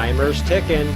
Timer's ticking.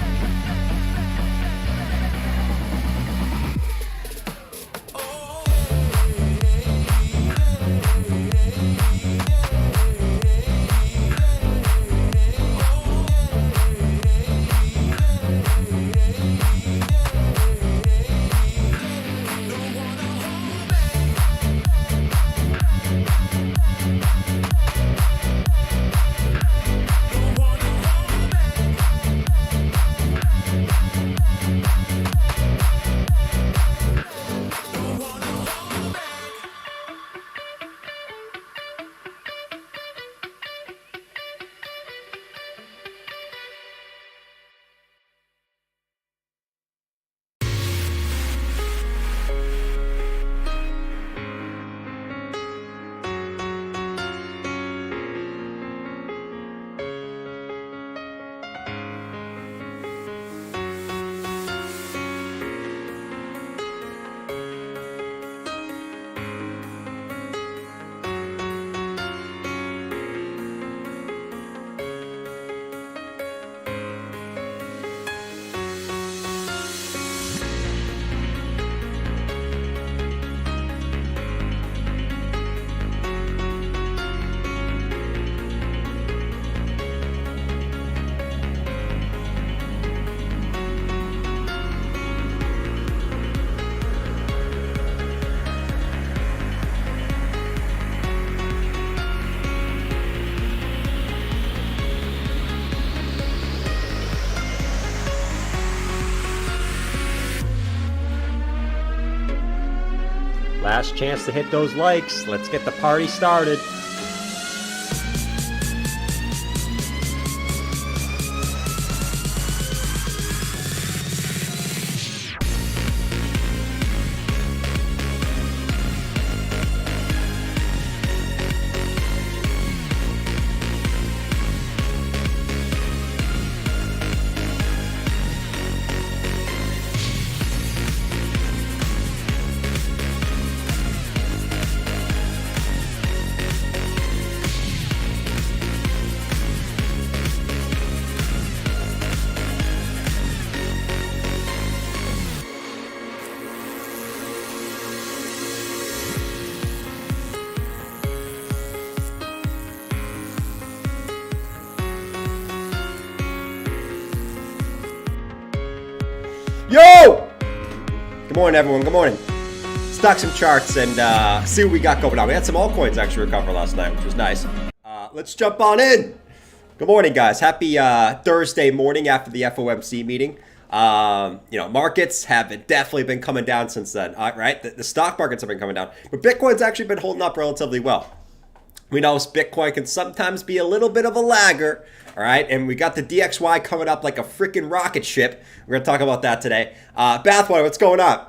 Last chance to hit those likes. Let's get the party started. Yo! Good morning, everyone. Good morning. Let's talk some charts and see what we got going on. We had some altcoins actually recover last night, which was nice. Let's jump on in. Good morning, guys. Happy Thursday morning after the FOMC meeting. Markets have definitely been coming down since then, right? The stock markets have been coming down, but Bitcoin's actually been holding up relatively well. We know Bitcoin can sometimes be a little bit of a lagger, all right? And we got the DXY coming up like a freaking rocket ship. We're going to talk about that today. Bathwater, what's going on?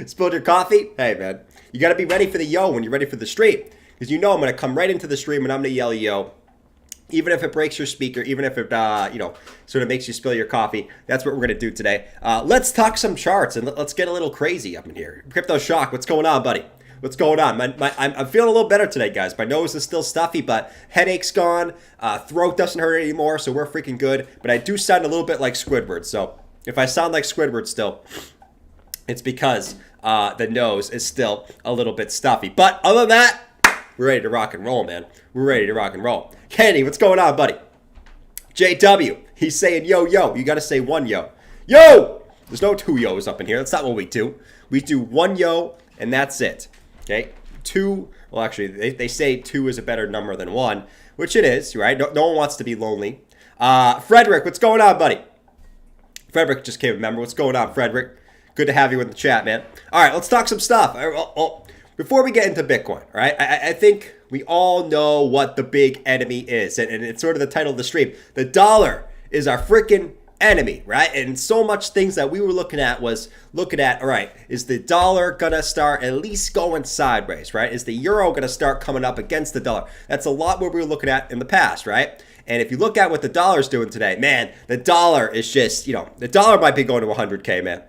Spilled your coffee? Hey, man. You got to be ready for the yo when you're ready for the stream. Because you know I'm going to come right into the stream and I'm going to yell yo. Even if it breaks your speaker, even if it, sort of makes you spill your coffee. That's what we're going to do today. Let's talk some charts and let's get a little crazy up in here. Crypto Shock, what's going on, buddy? What's going on? I'm feeling a little better today, guys. My nose is still stuffy, but headache's gone. Throat doesn't hurt anymore, so we're freaking good. But I do sound a little bit like Squidward. So if I sound like Squidward still, it's because the nose is still a little bit stuffy. But other than that, we're ready to rock and roll, man. We're ready to rock and roll. Kenny, what's going on, buddy? JW, he's saying yo, yo. You got to say one yo. Yo! There's no two yos up in here. That's not what we do. We do one yo, and that's it. Okay, two, well, actually, they say two is a better number than one, which it is, right? No one wants to be lonely. Frederick, what's going on, buddy? Frederick just came a member. What's going on, Frederick? Good to have you in the chat, man. All right, let's talk some stuff. Before we get into Bitcoin, all right, I think we all know what the big enemy is, and it's sort of the title of the stream. The dollar is our freaking enemy, right? And so much things that we were looking at, all right, is the dollar gonna start at least going sideways, right? Is the euro gonna start coming up against the dollar? That's a lot what we were looking at in the past, right? And if you look at what the dollar's doing today, man, the dollar is just, the dollar might be going to 100K, man.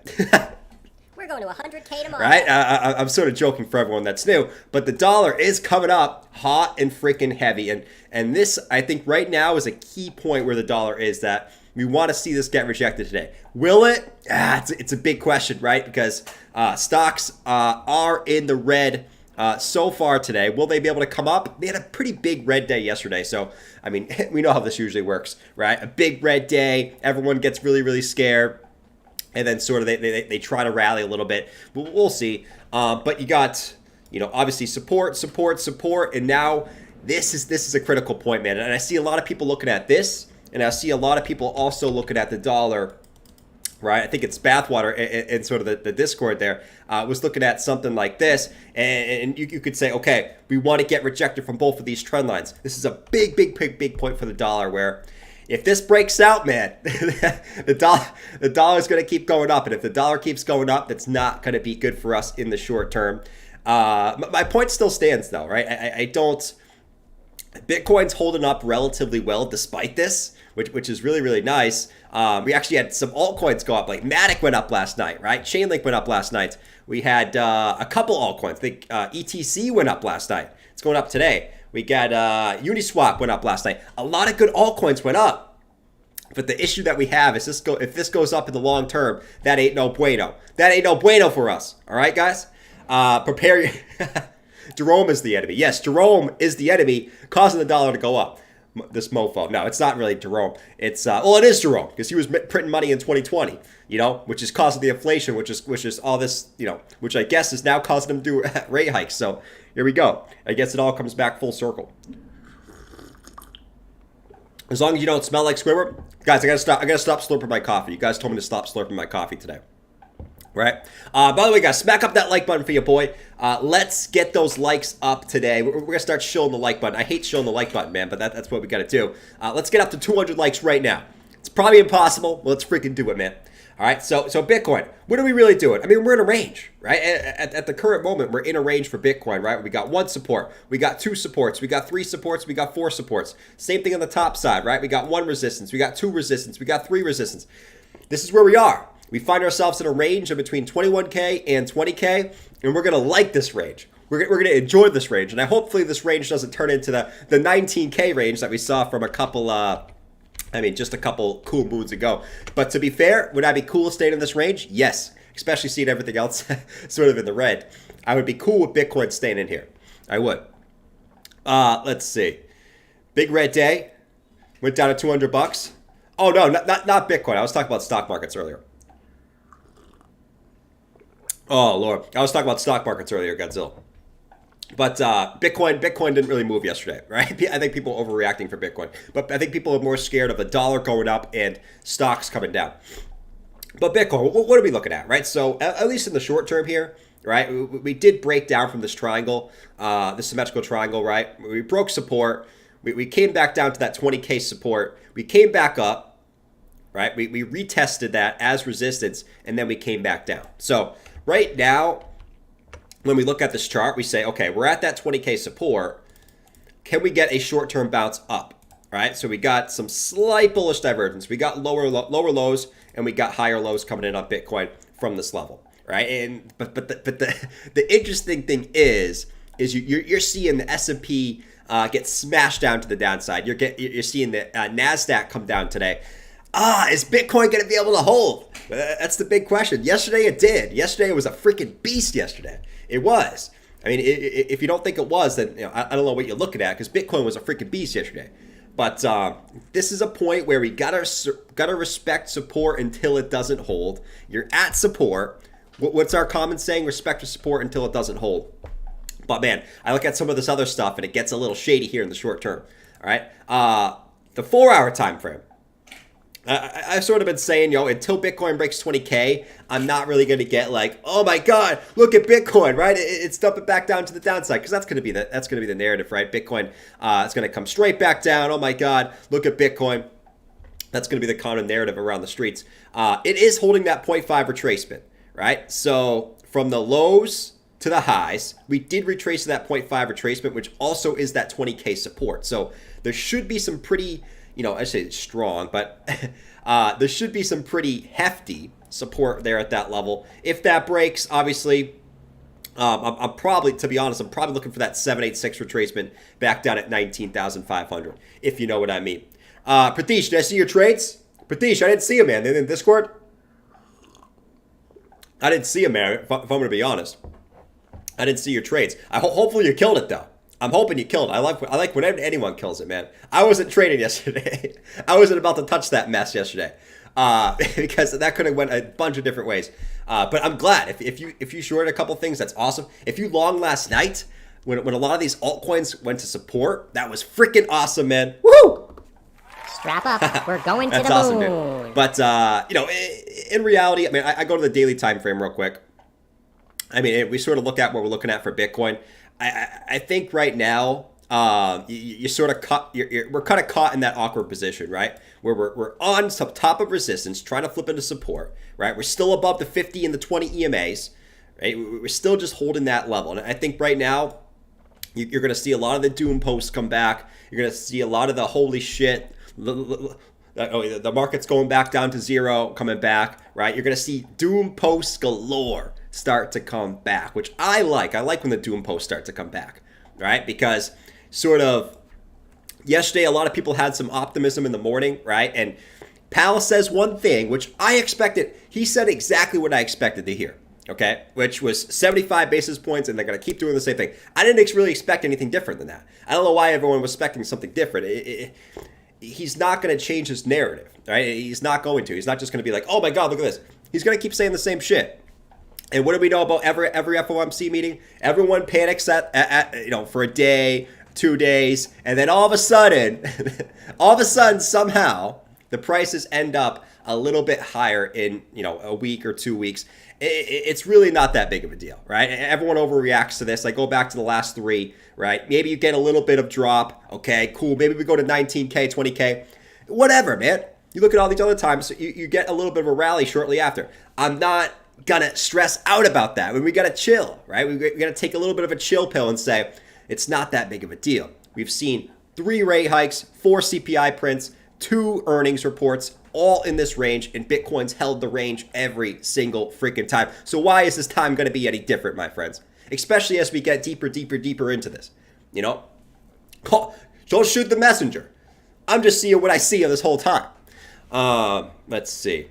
going to 100K tomorrow. Right? I'm sort of joking for everyone that's new, but the dollar is coming up hot and freaking heavy. And this, I think right now is a key point where the dollar is that we want to see this get rejected today. Will it? It's a big question, right? Because stocks are in the red so far today. Will they be able to come up? They had a pretty big red day yesterday. So, I mean, we know how this usually works, right? A big red day, everyone gets really, really scared. And then sort of they try to rally a little bit. We'll see. But you got, obviously support. And now this is a critical point, man. And I see a lot of people looking at this. And I see a lot of people also looking at the dollar, right? I think it's Bathwater in sort of the Discord there was looking at something like this. And you could say, okay, we want to get rejected from both of these trend lines. This is a big point for the dollar where if this breaks out, man, the dollar is going to keep going up. And if the dollar keeps going up, that's not going to be good for us in the short term. My point still stands, though, right? I don't... Bitcoin's holding up relatively well despite this, which is really, really nice. We actually had some altcoins go up, like Matic went up last night, right? Chainlink went up last night. We had a couple altcoins. I think ETC went up last night. It's going up today. We got Uniswap went up last night. A lot of good altcoins went up. But the issue that we have is if this goes up in the long term, that ain't no bueno. That ain't no bueno for us. All right, guys? Prepare your... Jerome is the enemy. Yes, Jerome is the enemy, causing the dollar to go up. This mofo. No, it's not really Jerome. It's it is Jerome because he was printing money in 2020. Which is causing the inflation, which is all this. Which I guess is now causing them to do rate hikes. So here we go. I guess it all comes back full circle. As long as you don't smell like Squidward, guys, I gotta stop slurping my coffee. You guys told me to stop slurping my coffee today. Right. By the way, guys, smack up that like button for your boy. Let's get those likes up today. We're going to start showing the like button. I hate showing the like button, man, but that's what we got to do. Let's get up to 200 likes right now. It's probably impossible. Well, let's freaking do it, man. All right. So Bitcoin, what are we really doing? I mean, we're in a range, right? At the current moment, we're in a range for Bitcoin, right? We got one support. We got two supports. We got three supports. We got four supports. Same thing on the top side, right? We got one resistance. We got two resistance. We got three resistance. This is where we are. We find ourselves in a range of between 21K and 20K, and we're going to like this range. We're going to enjoy this range, and hopefully this range doesn't turn into the 19K range that we saw from a couple, just a couple cool moons ago. But to be fair, would I be cool staying in this range? Yes, especially seeing everything else sort of in the red. I would be cool with Bitcoin staying in here. I would. Let's see. Big red day. Went down to $200. Oh, no, not Bitcoin. I was talking about stock markets earlier. Oh, Lord. I was talking about stock markets earlier, Godzilla. But Bitcoin didn't really move yesterday, right? I think people are overreacting for Bitcoin. But I think people are more scared of the dollar going up and stocks coming down. But Bitcoin, what are we looking at, right? So at least in the short term here, right? We did break down from this triangle, the symmetrical triangle, right? We broke support. We came back down to that 20K support. We came back up, right? We retested that as resistance, and then we came back down. So right now, when we look at this chart, we say, okay, we're at that 20K support. Can we get a short-term bounce up, right? So we got some slight bullish divergence. We got lower lows, and we got higher lows coming in on Bitcoin from this level, right? And but the interesting thing is you're seeing the S&P get smashed down to the downside. You're seeing the NASDAQ come down today. Is Bitcoin going to be able to hold? That's the big question. Yesterday it did. Yesterday it was a freaking beast yesterday. It was. I mean, if you don't think it was, then I don't know what you're looking at, because Bitcoin was a freaking beast yesterday. But this is a point where we gotta respect support until it doesn't hold. You're at support. What's our common saying? Respect to support until it doesn't hold. But man, I look at some of this other stuff and it gets a little shady here in the short term. All right, the 4-hour time frame. I've sort of been saying, until Bitcoin breaks 20K, I'm not really going to get like, oh my God, look at Bitcoin, right? It's dumping back down to the downside, because that's going to be the narrative, right? Bitcoin is going to come straight back down. Oh my God, look at Bitcoin. That's going to be the common narrative around the streets. It is holding that 0.5 retracement, right? So from the lows to the highs, we did retrace that 0.5 retracement, which also is that 20K support. So there should be some pretty, I say it's strong, but there should be some pretty hefty support there at that level. If that breaks, obviously, I'm probably, to be honest, I'm probably looking for that 786 retracement back down at 19,500, if you know what I mean. Pratish, did I see your trades? Pratish, I didn't see him, man. In Discord? I didn't see him, man, if I'm going to be honest. I didn't see your trades. Hopefully you killed it, though. I'm hoping you killed it. I like when anyone kills it, man. I wasn't trading yesterday. I wasn't about to touch that mess yesterday. Because that could have went a bunch of different ways. But I'm glad if you shorted a couple things, that's awesome. If you long last night when a lot of these altcoins went to support, that was freaking awesome, man. Woo! Strap up, we're going to the awesome, moon. Dude. But in reality, I mean, I go to the daily time frame real quick. I mean, we sort of look at what we're looking at for Bitcoin. I think right now, you sort of we're kind of caught in that awkward position, right? Where we're on some top of resistance, trying to flip into support, right? We're still above the 50 and the 20 EMAs, right? We're still just holding that level. And I think right now, you're going to see a lot of the doom posts come back. You're going to see a lot of the holy shit. The market's going back down to zero, coming back, right? You're going to see doom posts galore start to come back, which I like. I like when the doom posts start to come back, right? Because sort of yesterday, a lot of people had some optimism in the morning, right? And Powell says one thing, which I expected. He said exactly what I expected to hear, okay? Which was 75 basis points, and they're going to keep doing the same thing. I didn't really expect anything different than that. I don't know why everyone was expecting something different. He's not going to change his narrative, right? He's not going to. He's not just going to be like, oh my God, look at this. He's going to keep saying the same shit. And what do we know about every FOMC meeting? Everyone panics for a day, 2 days, and then all of a sudden, somehow, the prices end up a little bit higher in, a week or 2 weeks. It's really not that big of a deal, right? Everyone overreacts to this. Like, go back to the last three, right? Maybe you get a little bit of drop. Okay, cool. Maybe we go to 19K, 20K. Whatever, man. You look at all these other times, you get a little bit of a rally shortly after. I'm not gonna stress out about that. We gotta chill, right? We gotta take a little bit of a chill pill and say, it's not that big of a deal. We've seen 3 rate hikes, 4 CPI prints, 2 earnings reports, all in this range, and Bitcoin's held the range every single freaking time. So why is this time going to be any different, my friends? Especially as we get deeper into this. Don't shoot the messenger. I'm just seeing what I see on this whole time. Let's see.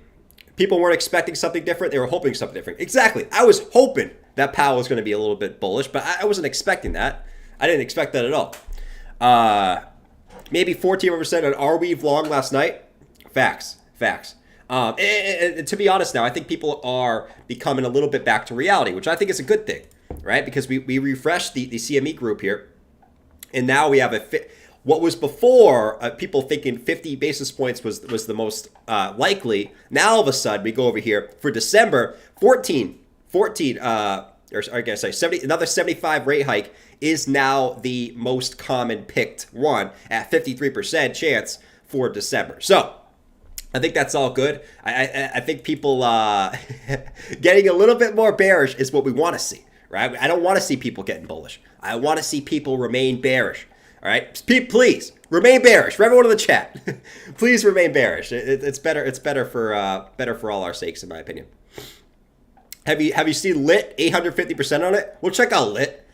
People weren't expecting something different. They were hoping something different. Exactly. I was hoping that Powell was going to be a little bit bullish, but I wasn't expecting that. I didn't expect that at all. Maybe 14% on Arweave long last night. Facts. And to be honest now, I think people are becoming a little bit back to reality, which I think is a good thing, right? Because we refreshed the CME group here, and now we have what was before people thinking 50 basis points was the most likely. Now all of a sudden we go over here for December, 14, or I guess 70, another 75 rate hike is now the most common picked one at 53% chance for December. So I think that's all good. I think people getting a little bit more bearish is what we want to see, right? I don't want to see people getting bullish. I want to see people remain bearish. All right, please remain bearish. For everyone in the chat, please remain bearish. It's better. It's better for all our sakes, in my opinion. Have you seen Lit 850% on it? We'll check out Lit.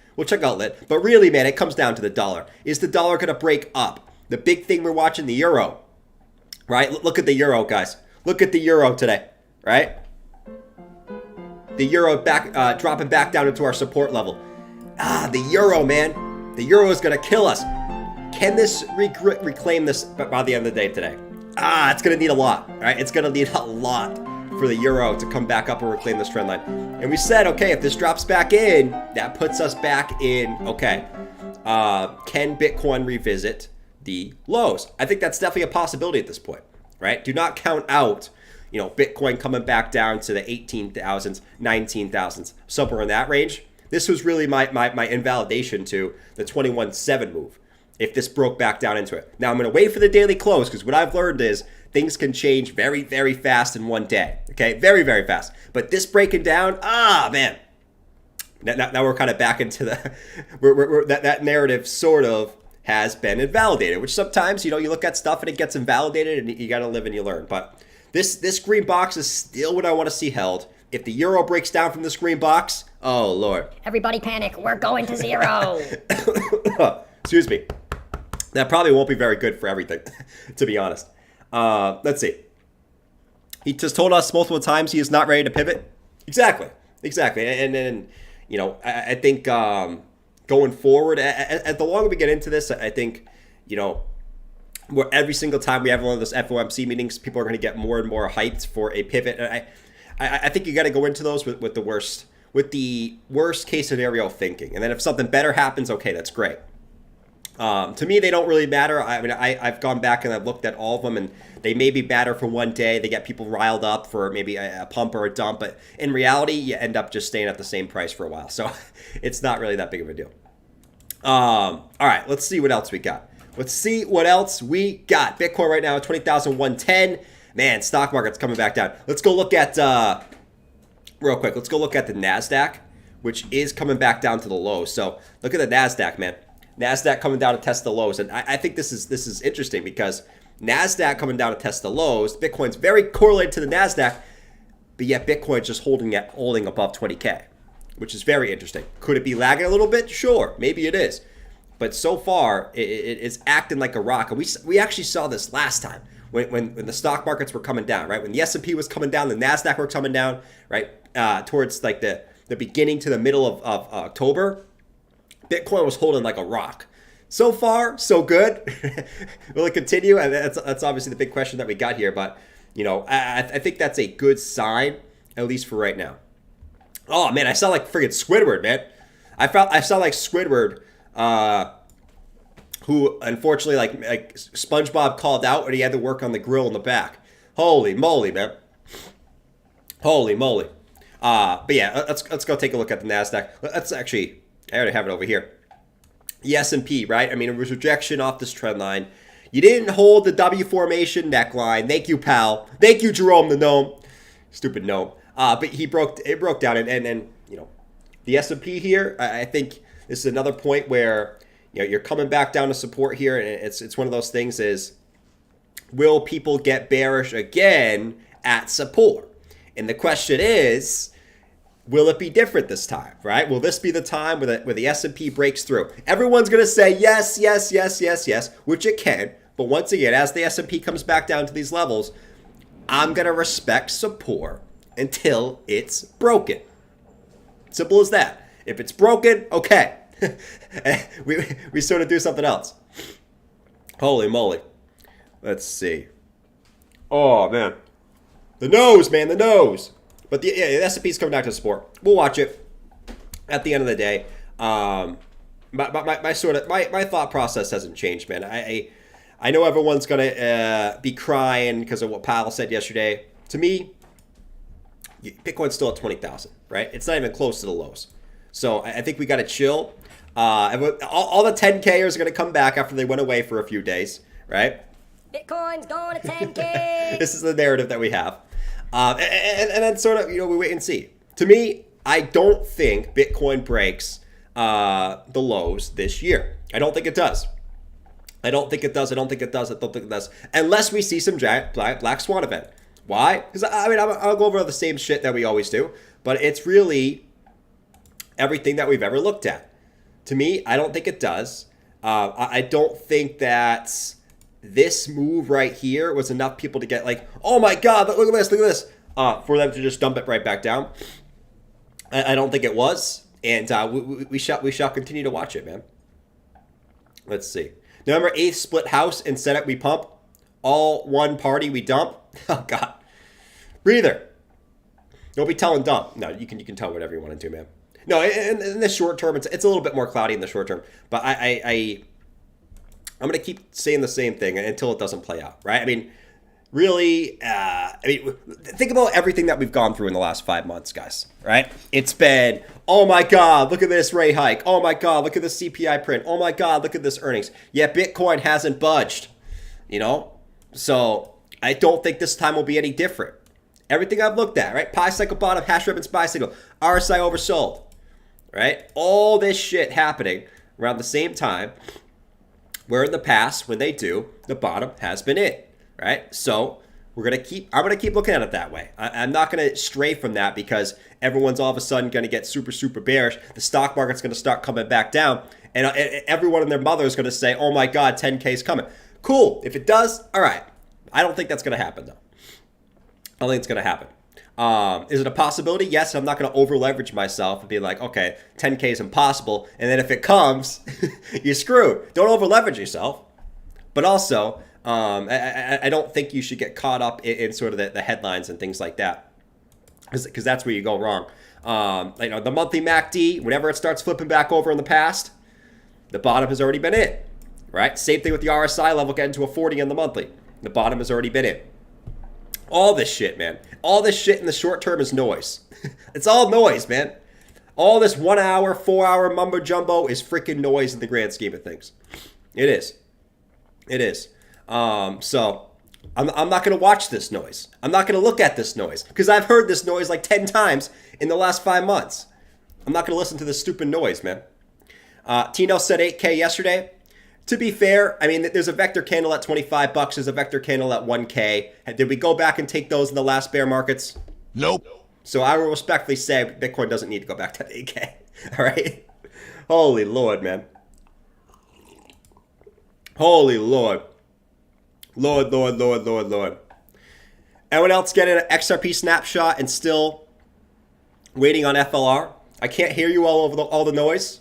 But really, man, it comes down to the dollar. Is the dollar going to break up? The big thing we're watching, the euro. Right? Look at the euro, guys. Look at the euro today, right? The euro dropping back down into our support level. The euro, man. The euro is going to kill us. Can this reclaim this by the end of the day today? It's going to need a lot, right? It's going to need a lot for the euro to come back up and reclaim this trend line. And we said, okay, if this drops back in, that puts us back in, okay, can Bitcoin revisit the lows? I think that's definitely a possibility at this point, right? Do not count out, Bitcoin coming back down to the 18,000s, 19,000s, somewhere in that range. This was really my invalidation to the 21.7 move, if this broke back down into it. Now, I'm going to wait for the daily close, because what I've learned is things can change very, very fast in one day, okay? Very, very fast. But this breaking down, man. Now we're kind of back into that narrative sort of has been invalidated, which sometimes, you look at stuff and it gets invalidated and you got to live and you learn. But This green box is still what I want to see held. If the euro breaks down from this green box, oh Lord. Everybody panic. We're going to zero. Excuse me. That probably won't be very good for everything, to be honest. Let's see. He just told us multiple times he is not ready to pivot. Exactly. And then, you know, I think going forward, as the longer we get into this, I think, you know, where every single time we have one of those FOMC meetings, people are going to get more and more hyped for a pivot. And I think you got to go into those with the worst case scenario thinking. And then if something better happens, okay, that's great. To me, they don't really matter. I mean, I've gone back and I've looked at all of them, and they may be better for one day. They get people riled up for maybe a pump or a dump, but in reality, you end up just staying at the same price for a while. So it's not really that big of a deal. All right, let's see what else we got. Bitcoin right now at 20,110. Man, stock market's coming back down. Let's go look at real quick. Let's go look at the NASDAQ, which is coming back down to the lows. So look at the NASDAQ, man. NASDAQ coming down to test the lows. And I think this is interesting because NASDAQ coming down to test the lows. Bitcoin's very correlated to the NASDAQ, but yet Bitcoin's just holding above 20K, which is very interesting. Could it be lagging a little bit? Sure, maybe it is. But so far, it is acting like a rock. And we actually saw this last time when the stock markets were coming down, right? When the S&P was coming down, the NASDAQ were coming down, right? Towards like the beginning to the middle of October, Bitcoin was holding like a rock. So far, so good. Will it continue? And that's obviously the big question that we got here. But, you know, I think that's a good sign, at least for right now. Oh, man, I sound like friggin' Squidward, man. I sound like Squidward, who unfortunately, like SpongeBob called out when he had to work on the grill in the back. Holy moly, man. Holy moly. But yeah, let's go take a look at the NASDAQ. Let's actually, I already have it over here. The S&P, right? I mean, it was rejection off this trend line. You didn't hold the W formation neckline. Thank you, pal. Thank you, Jerome the gnome. Stupid gnome. But it broke down, and you know, the S&P here, I think this is another point where, you know, you're coming back down to support here, and it's one of those things is, will people get bearish again at support? And the question is, will it be different this time, right? Will this be the time where the S&P breaks through? Everyone's going to say yes, which it can. But once again, as the S&P comes back down to these levels, I'm going to respect support until it's broken. Simple as that. If it's broken, okay. we sort of do something else. Holy moly. Let's see. Oh, man. The nose, man, the nose. But the S&P's coming back to support. We'll watch it at the end of the day. My thought process hasn't changed, man. I know everyone's going to be crying because of what Powell said yesterday. To me, Bitcoin's still at 20,000, right? It's not even close to the lows. So I think we got to chill. All the 10Kers are going to come back after they went away for a few days, right? Bitcoin's going to 10K. This is the narrative that we have. And then sort of, you know, we wait and see. To me, I don't think Bitcoin breaks the lows this year. I don't think it does. I don't think it does. Unless we see some giant black swan event. Why? Because, I mean, I'll go over the same shit that we always do. But it's really everything that we've ever looked at. To me, I don't think it does. I don't think that this move right here was enough people to get like, oh my God, look at this, for them to just dump it right back down. I don't think it was. And we shall continue to watch it, man. Let's see. November 8th, split house and Senate we pump. All one party we dump. Oh God. Breather. Don't be telling dump. No, you can tell whatever you want to do, man. No, in the short term, it's a little bit more cloudy in the short term. But I'm going to keep saying the same thing until it doesn't play out, right? I mean, really, think about everything that we've gone through in the last 5 months, guys, right? It's been, oh my God, look at this rate hike. Oh my God, look at this CPI print. Oh my God, look at this earnings. Yet Bitcoin hasn't budged, you know? So I don't think this time will be any different. Everything I've looked at, right? Pi cycle bottom, hash rate and SPY signal, RSI oversold, right? All this shit happening around the same time, where in the past, when they do, the bottom has been it, right? So I'm gonna keep looking at it that way. I'm not gonna stray from that because everyone's all of a sudden gonna get super, super bearish. The stock market's gonna start coming back down, and everyone and their mother is gonna say, "Oh my God, 10K is coming." Cool. If it does, all right. I don't think that's gonna happen though. I don't think it's gonna happen. Is it a possibility? Yes. I'm not gonna over leverage myself and be like, okay, 10K is impossible, and then if it comes, you're screwed. Don't over leverage yourself, but also. I don't think you should get caught up in sort of the headlines and things like that, because that's where you go wrong. The monthly MACD, whenever it starts flipping back over in the past, the bottom has already been in, right? Same thing with the RSI level getting to a 40 on the monthly. The bottom has already been in. All this shit, man. All this shit in the short term is noise. It's all noise, man. All this 1 hour, 4 hour mumbo jumbo is freaking noise in the grand scheme of things. It is. It is. So I'm not going to watch this noise. I'm not going to look at this noise because I've heard this noise like 10 times in the last 5 months. I'm not going to listen to this stupid noise, man. Tino said 8K yesterday. To be fair, I mean, there's a vector candle at $25. There's a vector candle at 1K. Did we go back and take those in the last bear markets? Nope. So I will respectfully say Bitcoin doesn't need to go back to 8K. All right. Holy Lord, man. Holy Lord. Lord. Anyone else getting an XRP snapshot and still waiting on FLR? I can't hear you all over all the noise.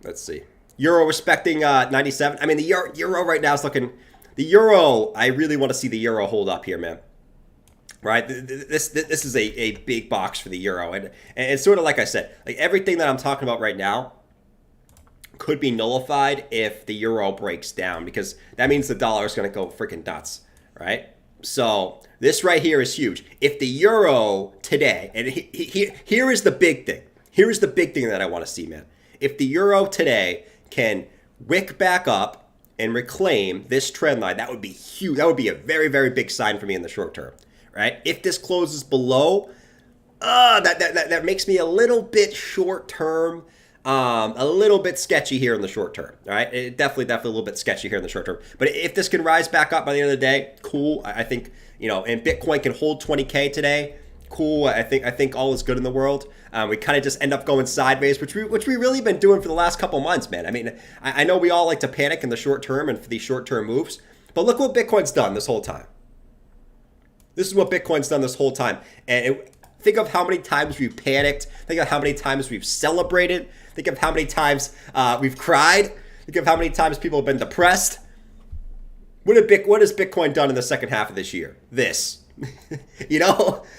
Let's see. Euro respecting 97. I mean, the euro right now is looking... The euro, I really want to see the euro hold up here, man. Right? This is a big box for the euro. And it's sort of like I said, like everything that I'm talking about right now could be nullified if the euro breaks down, because that means the dollar is going to go freaking nuts, right? So this right here is huge. If the euro today, and here is the big thing. Here is the big thing that I want to see, man. If the euro today can wick back up and reclaim this trend line, that would be huge. That would be a very, very big sign for me in the short term, right? If this closes below, that makes me a little bit short term. A little bit sketchy here in the short term, all right? It definitely a little bit sketchy here in the short term. But if this can rise back up by the end of the day, cool. I think, and Bitcoin can hold 20K today, cool. I think all is good in the world. We kind of just end up going sideways, which we really been doing for the last couple months, man. I mean, I know we all like to panic in the short term and for these short term moves, but look what Bitcoin's done this whole time. This is what Bitcoin's done this whole time. And think of how many times we've panicked. Think of how many times we've celebrated. Think of how many times we've cried. Think of how many times people have been depressed. What has Bitcoin done in the second half of this year? This.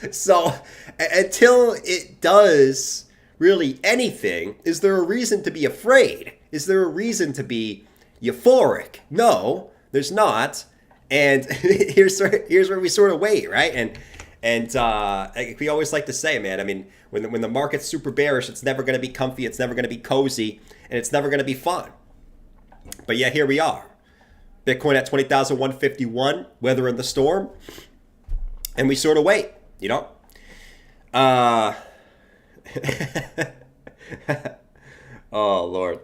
So until it does really anything, is there a reason to be afraid? Is there a reason to be euphoric? No, there's not. And here's where we sort of wait, right? And like we always like to say, man, I mean, when the market's super bearish, it's never going to be comfy, it's never going to be cozy, and it's never going to be fun. But yeah, here we are. Bitcoin at 20,151, weathering the storm. And we sort of wait, Oh, Lord.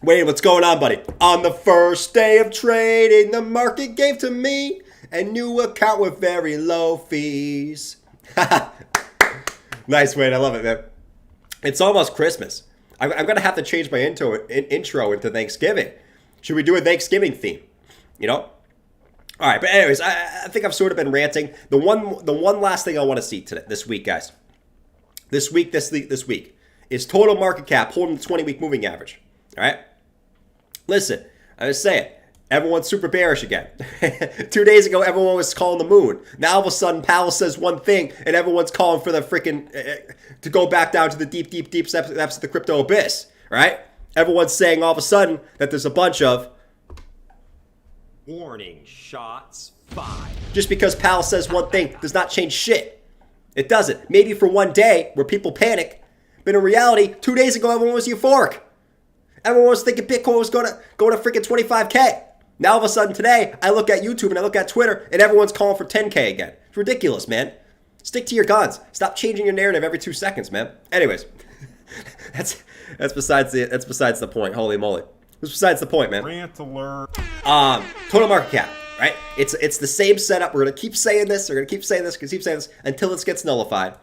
Wait, what's going on, buddy? On the first day of trading, the market gave to me a new account with very low fees. Nice, Wayne. I love it, man. It's almost Christmas. I'm going to have to change my intro into Thanksgiving. Should we do a Thanksgiving theme? All right, but anyways, I think I've sort of been ranting. The one last thing I want to see this week, guys. This week is total market cap holding the 20-week moving average. All right? Listen, I was saying, everyone's super bearish again. 2 days ago, everyone was calling the moon. Now, all of a sudden, Powell says one thing, and everyone's calling for the freaking, to go back down to the deep depths of the crypto abyss, right? Everyone's saying all of a sudden that there's a bunch of warning shots fired. Just because Powell says one thing does not change shit. It doesn't. Maybe for one day where people panic, but in reality, 2 days ago, everyone was euphoric. Everyone was thinking Bitcoin was going to freaking 25K. Now, all of a sudden today, I look at YouTube and I look at Twitter and everyone's calling for 10K again. It's ridiculous, man. Stick to your guns. Stop changing your narrative every 2 seconds, man. Anyways, that's besides the point. Holy moly. That's besides the point, man. Rant alert. Total market cap, right? It's the same setup. We're going to keep saying this. We're going to keep saying this. Keep saying this until this gets nullified.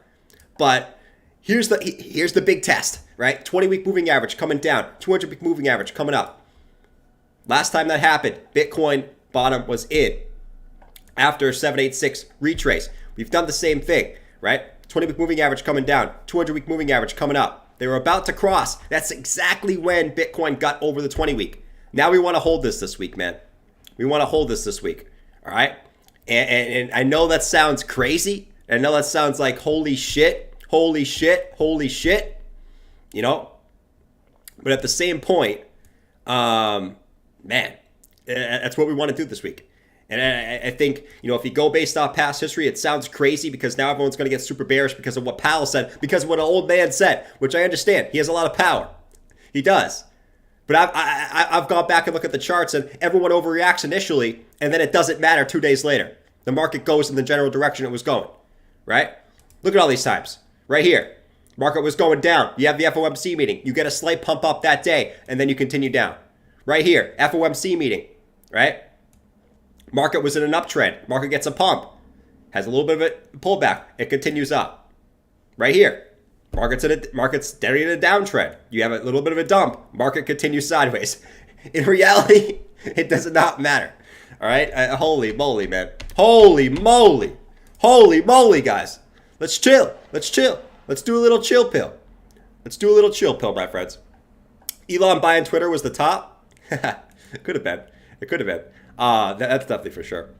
But here's the big test, right? 20-week moving average coming down. 200-week moving average coming up. Last time that happened, Bitcoin bottom was in after 786 retrace. We've done the same thing, right? 20-week moving average coming down. 200-week moving average coming up. They were about to cross. That's exactly when Bitcoin got over the 20-week. Now we want to hold this week, man. We want to hold this week, all right? And I know that sounds crazy. I know that sounds like holy shit, holy shit, holy shit, you know? But at the same point, man, that's what we want to do this week. And I think, you know, if you go based off past history, it sounds crazy because now everyone's going to get super bearish because of what Powell said, because of what an old man said, which I understand. He has a lot of power. He does. But I've gone back and looked at the charts, and everyone overreacts initially, and then it doesn't matter 2 days later. The market goes in the general direction it was going, right? Look at all these times. Right here. Market was going down. You have the FOMC meeting. You get a slight pump up that day, and then you continue down. Right here. FOMC meeting, right? Market was in an uptrend. Market gets a pump. Has a little bit of a pullback. It continues up. Right here. Market's steady in a downtrend. You have a little bit of a dump. Market continues sideways. In reality, it does not matter. All right? Holy moly, man. Holy moly. Holy moly, guys. Let's chill. Let's chill. Let's do a little chill pill. Let's do a little chill pill, my friends. Elon buying Twitter was the top. It could have been. It could have been. That's definitely for sure.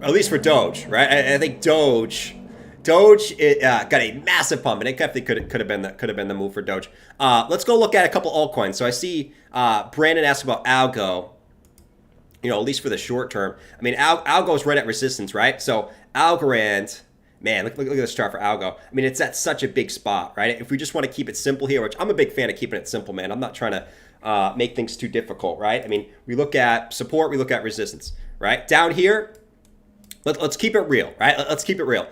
At least for Doge, right? I think Doge got a massive pump, and it definitely could have been the move for Doge. Let's go look at a couple altcoins. So I see Brandon asked about Algo. You know, at least for the short term. I mean, Algo's right at resistance, right? So Camirand, man, look at this chart for Algo. I mean, it's at such a big spot, right? If we just want to keep it simple here, which I'm a big fan of keeping it simple, man. I'm not trying to make things too difficult, right? I mean, we look at support, we look at resistance, right? Down here, let's keep it real, right? Let's keep it real.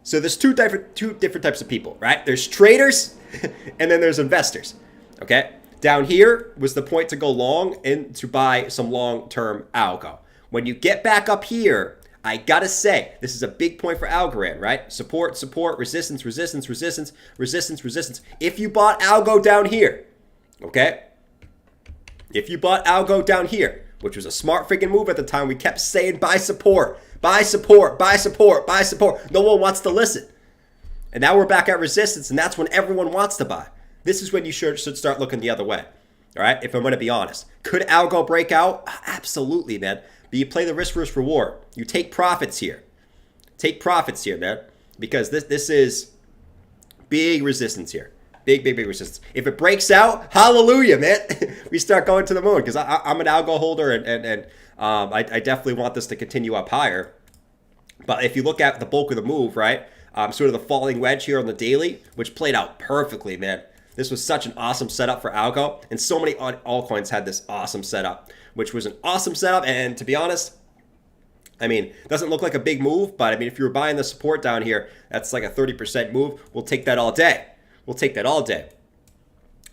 So there's two different types of people, right? There's traders and then there's investors, okay? Down here was the point to go long and to buy some long-term algo. When you get back up here, I gotta say, this is a big point for Camirand, right? Support, resistance, resistance, resistance, resistance, resistance. If you bought algo down here, okay? If you bought algo down here, which was a smart freaking move at the time, we kept saying buy support, buy support, buy support, buy support. No one wants to listen. And now we're back at resistance, and that's when everyone wants to buy. This is when you should start looking the other way, all right? If I'm going to be honest. Could algo break out? Absolutely, man. But you play the risk versus reward. You take profits here. Take profits here, man. Because this is big resistance here. Big resistance. If it breaks out, hallelujah, man. We start going to the moon because I'm an algo holder and I definitely want this to continue up higher. But if you look at the bulk of the move, right, sort of the falling wedge here on the daily, which played out perfectly, man. This was such an awesome setup for algo, and so many altcoins had this awesome setup, which was an awesome setup. And to be honest, I mean, it doesn't look like a big move, but I mean, if you were buying the support down here, that's like a 30% move. We'll take that all day. We'll take that all day.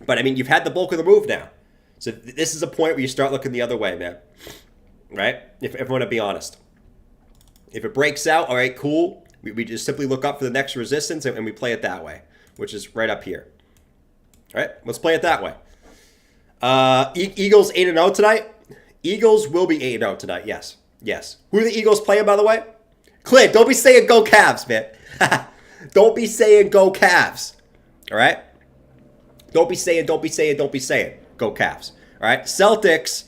But I mean, you've had the bulk of the move now. So this is a point where you start looking the other way, man. Right? If I want to be honest. If it breaks out, all right, cool. We just simply look up for the next resistance and we play it that way, which is right up here. All right, let's play it that way. Eagles 8-0 tonight. Eagles will be 8-0 tonight, yes. Yes. Who are the Eagles playing, by the way? Clint, don't be saying go Cavs, man. Don't be saying go Cavs. All right? Don't be saying go Cavs. All right? Celtics,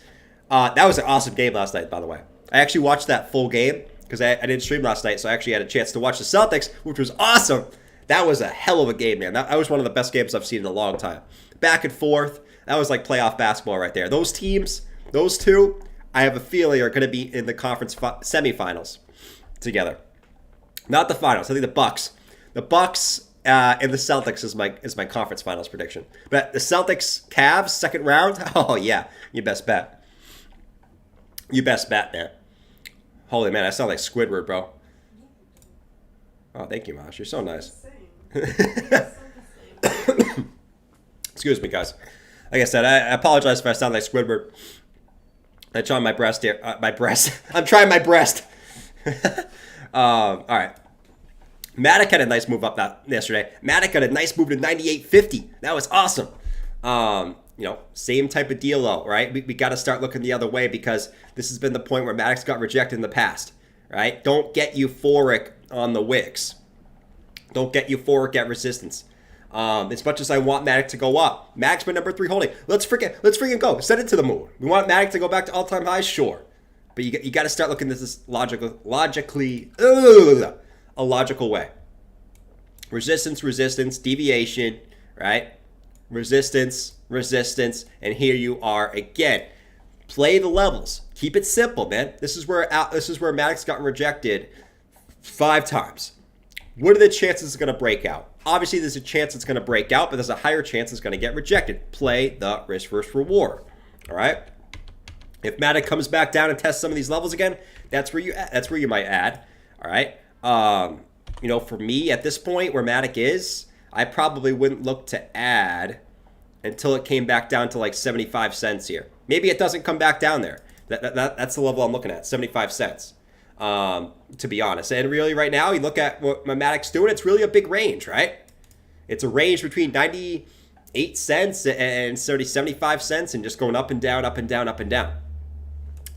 that was an awesome game last night, by the way. I actually watched that full game because I didn't stream last night, so I actually had a chance to watch the Celtics, which was awesome. That was a hell of a game, man. That was one of the best games I've seen in a long time. Back and forth. That was like playoff basketball right there. Those teams, those two, I have a feeling are going to be in the conference semifinals together. Not the finals. I think the Bucks. The Bucks and the Celtics is my conference finals prediction. But the Celtics, Cavs, second round. Oh yeah, you best bet. You best bet, man. Holy man, I sound like Squidward, bro. Oh, thank you, Mosh. You're so nice. Excuse me, guys. Like I said, I apologize if I sound like Squidward. I'm trying my breast here. My breast. I'm trying my breast. All right. Matic had a nice move up that yesterday. Matic had a nice move to 98.50. That was awesome. Same type of deal though, right? We got to start looking the other way because this has been the point where Matic's got rejected in the past, right? Don't get euphoric on the wicks. Don't get euphoric at resistance. As much as I want Matic to go up, Matic's been number 3 holding. Let's freaking go. Send it to the moon. We want Matic to go back to all-time highs, sure. But you got to start looking at this logically, a logical way. Resistance, deviation, right? Resistance, and here you are again. Play the levels. Keep it simple, man. This is where Matic's gotten rejected 5 times. What are the chances it's going to break out? Obviously, there's a chance it's going to break out, but there's a higher chance it's going to get rejected. Play the risk versus reward. All right. If Matic comes back down and tests some of these levels again, that's where you might add. All right. For me at this point where Matic is, I probably wouldn't look to add until it came back down to like 75 cents here. Maybe it doesn't come back down there. That's the level I'm looking at, 75 cents. To be honest. And really right now, you look at what Matic's doing, it's really a big range, right? It's a range between 98 cents and 75 cents and just going up and down, up and down, up and down.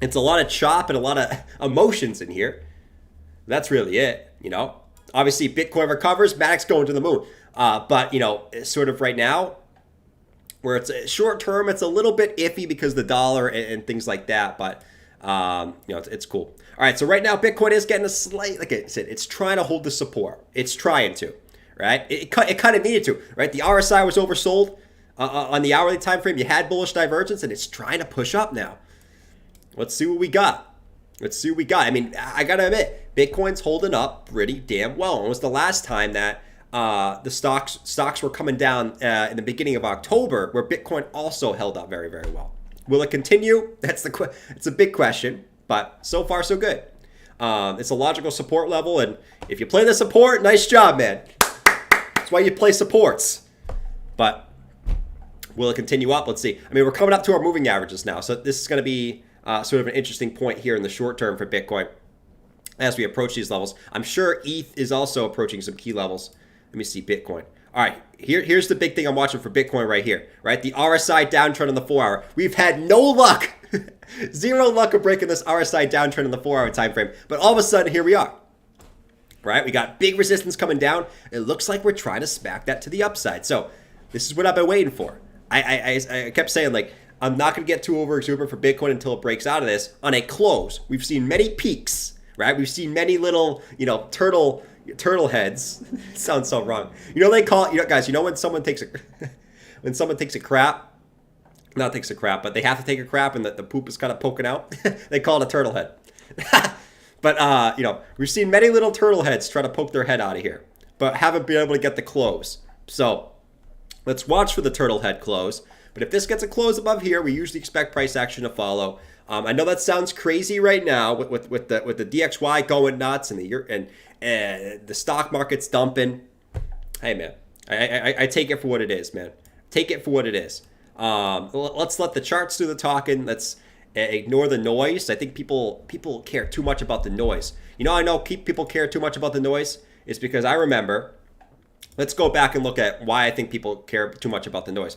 It's a lot of chop and a lot of emotions in here. That's really it, Obviously, Bitcoin recovers, Matic's going to the moon. But, sort of right now, where it's short term, it's a little bit iffy because of the dollar and things like that. But, it's cool. All right, so right now, Bitcoin is getting a slight, like I said, it's trying to hold the support. It's trying to, right? It kind of needed to, right? The RSI was oversold on the hourly time frame. You had bullish divergence, and it's trying to push up now. Let's see what we got. I mean, I got to admit, Bitcoin's holding up pretty damn well. When was the last time that the stocks were coming down in the beginning of October, where Bitcoin also held up very, very well? Will it continue? It's a big question, but so far so good. It's a logical support level, and if you play the support, nice job, man. That's why you play supports. But will it continue up? Let's see. I mean, we're coming up to our moving averages now, so this is going to be sort of an interesting point here in the short term for Bitcoin as we approach these levels. I'm sure ETH is also approaching some key levels. Let me see Bitcoin. All right, here's the big thing I'm watching for Bitcoin right here, right? The RSI downtrend on the 4-hour. We've had no luck, zero luck of breaking this RSI downtrend in the 4-hour time frame. But all of a sudden, here we are, right? We got big resistance coming down. It looks like we're trying to smack that to the upside. So this is what I've been waiting for. I kept saying, like, I'm not going to get too over exuberant for Bitcoin until it breaks out of this. On a close, we've seen many peaks, right? We've seen many little, turtle heads. It sounds so wrong. They call it, guys, when someone takes a crap, not takes a crap, but they have to take a crap and the poop is kind of poking out. They call it a turtle head. But, we've seen many little turtle heads try to poke their head out of here, but haven't been able to get the close. So let's watch for the turtle head close. But if this gets a close above here, we usually expect price action to follow. I know that sounds crazy right now with the DXY going nuts and the stock market's dumping. Hey man, I take it for what it is, man. Take it for what it is. Let's let the charts do the talking. Let's ignore the noise. I think people care too much about the noise. I know people care too much about the noise. It's because I remember. Let's go back and look at why I think people care too much about the noise.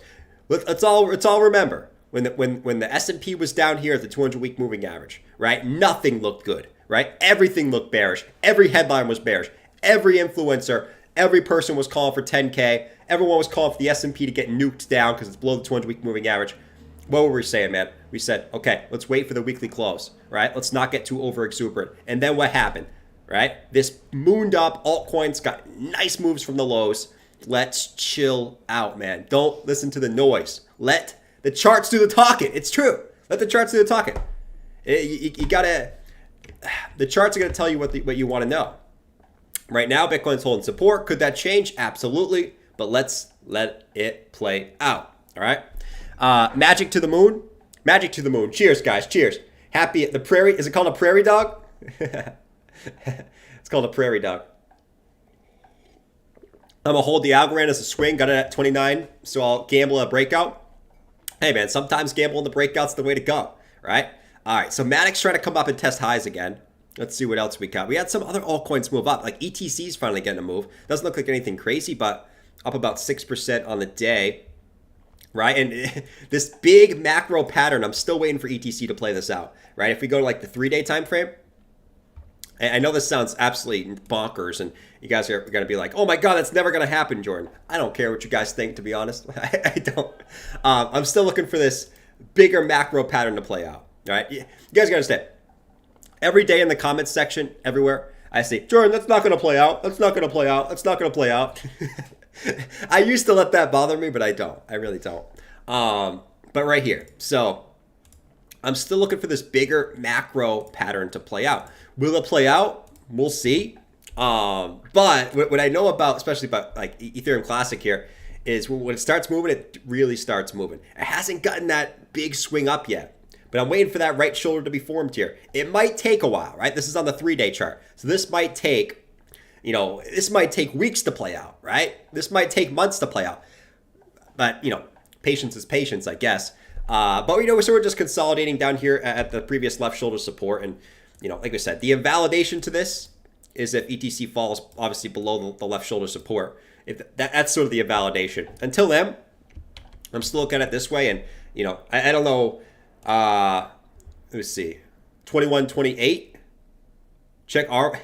Let's all remember when the S&P was down here at the 200-week moving average, right? Nothing looked good, right? Everything looked bearish. Every headline was bearish. Every influencer, every person was calling for 10K. Everyone was calling for the S&P to get nuked down because it's below the 200-week moving average. What were we saying, man? We said, okay, let's wait for the weekly close, right? Let's not get too over exuberant. And then what happened, right? This mooned up. Altcoins got nice moves from the lows. Let's chill out, man. Don't listen to the noise. Let the charts do the talking. It's true. Let the charts do the talking. You gotta. The charts are gonna tell you what you want to know. Right now, Bitcoin's holding support. Could that change? Absolutely. But let's let it play out. All right. Magic to the moon. Magic to the moon. Cheers, guys. Cheers. Happy the prairie. Is it called a prairie dog? It's called a prairie dog. I'm going to hold the Camirand as a swing. Got it at 29, so I'll gamble a breakout. Hey, man, sometimes gambling the breakout's the way to go, right? All right, so Matic's trying to come up and test highs again. Let's see what else we got. We had some other altcoins move up, like ETC's finally getting a move. Doesn't look like anything crazy, but up about 6% on the day, right? And this big macro pattern, I'm still waiting for ETC to play this out, right? If we go to like the 3-day time frame, I know this sounds absolutely bonkers, and you guys are going to be like, oh my God, that's never going to happen, Jordan. I don't care what you guys think, to be honest. I don't. I'm still looking for this bigger macro pattern to play out, all right? You guys got to understand. Every day in the comments section, everywhere, I say, Jordan, that's not going to play out. That's not going to play out. That's not going to play out. I used to let that bother me, but I don't. I really don't. But right here. So I'm still looking for this bigger macro pattern to play out. Will it play out? We'll see. But what I know about, especially about like Ethereum Classic here, is when it starts moving, it really starts moving. It hasn't gotten that big swing up yet. But I'm waiting for that right shoulder to be formed here. It might take a while, right? This is on the 3-day chart. So this might take, this might take weeks to play out, right? This might take months to play out. But, patience is patience, I guess. But, so we're just consolidating down here at the previous left shoulder support. And, like I said, the invalidation to this is if ETC falls, obviously, below the left shoulder support. That's sort of the invalidation. Until then, I'm still looking at it this way. And, I don't know. Let's see, 21.28. Check our.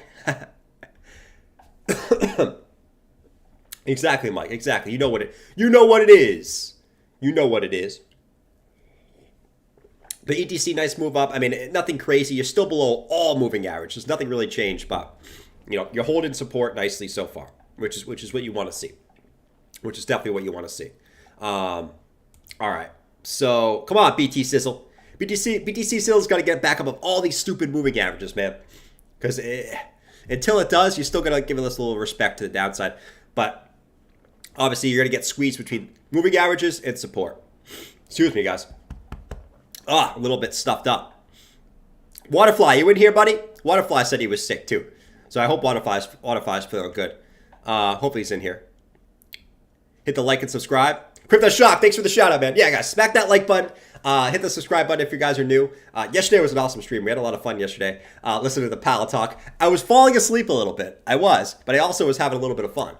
Exactly, Mike. Exactly. You know what it is. You know what it is. The ETC, nice move up. I mean, nothing crazy. You're still below all moving average. There's nothing really changed, but you're holding support nicely so far, which is what you want to see. Which is definitely what you want to see. All right. So come on, BT Sizzle. BTC Sizzle's got to get back above all these stupid moving averages, man. Because until it does, you're still going to give this a little respect to the downside. But obviously, you're going to get squeezed between moving averages and support. Excuse me, guys. A little bit stuffed up. Waterfly, you in here, buddy? Waterfly said he was sick, too. So I hope Waterfly's feeling good. Hopefully he's in here. Hit the like and subscribe. Crypto Shock, thanks for the shout out, man. Yeah, guys, smack that like button. Hit the subscribe button if you guys are new. Yesterday was an awesome stream. We had a lot of fun yesterday. Listening to the Pal Talk. I was falling asleep a little bit. I was. But I also was having a little bit of fun.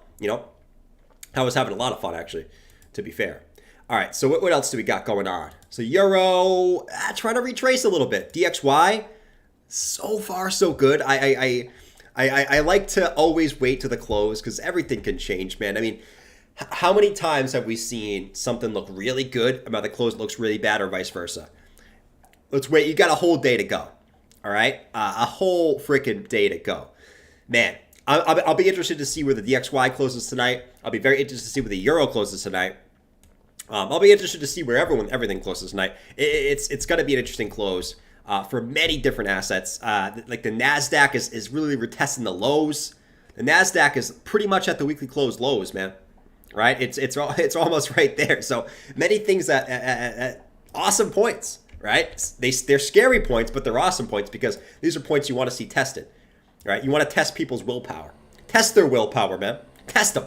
I was having a lot of fun, actually, to be fair. All right, so what else do we got going on? So Euro, trying to retrace a little bit. DXY, so far so good. I like to always wait to the close because everything can change, man. I mean, how many times have we seen something look really good about the close looks really bad or vice versa? Let's wait. You got a whole day to go. All right? A whole freaking day to go. Man, I'll be interested to see where the DXY closes tonight. I'll be very interested to see where the Euro closes tonight. I'll be interested to see where everything closes tonight. It's going to be an interesting close for many different assets. Like the NASDAQ is really retesting the lows. The NASDAQ is pretty much at the weekly close lows, man. Right? It's almost right there. So many things at awesome points, right? They're scary points, but they're awesome points because these are points you want to see tested, right? You want to test people's willpower. Test their willpower, man. Test them.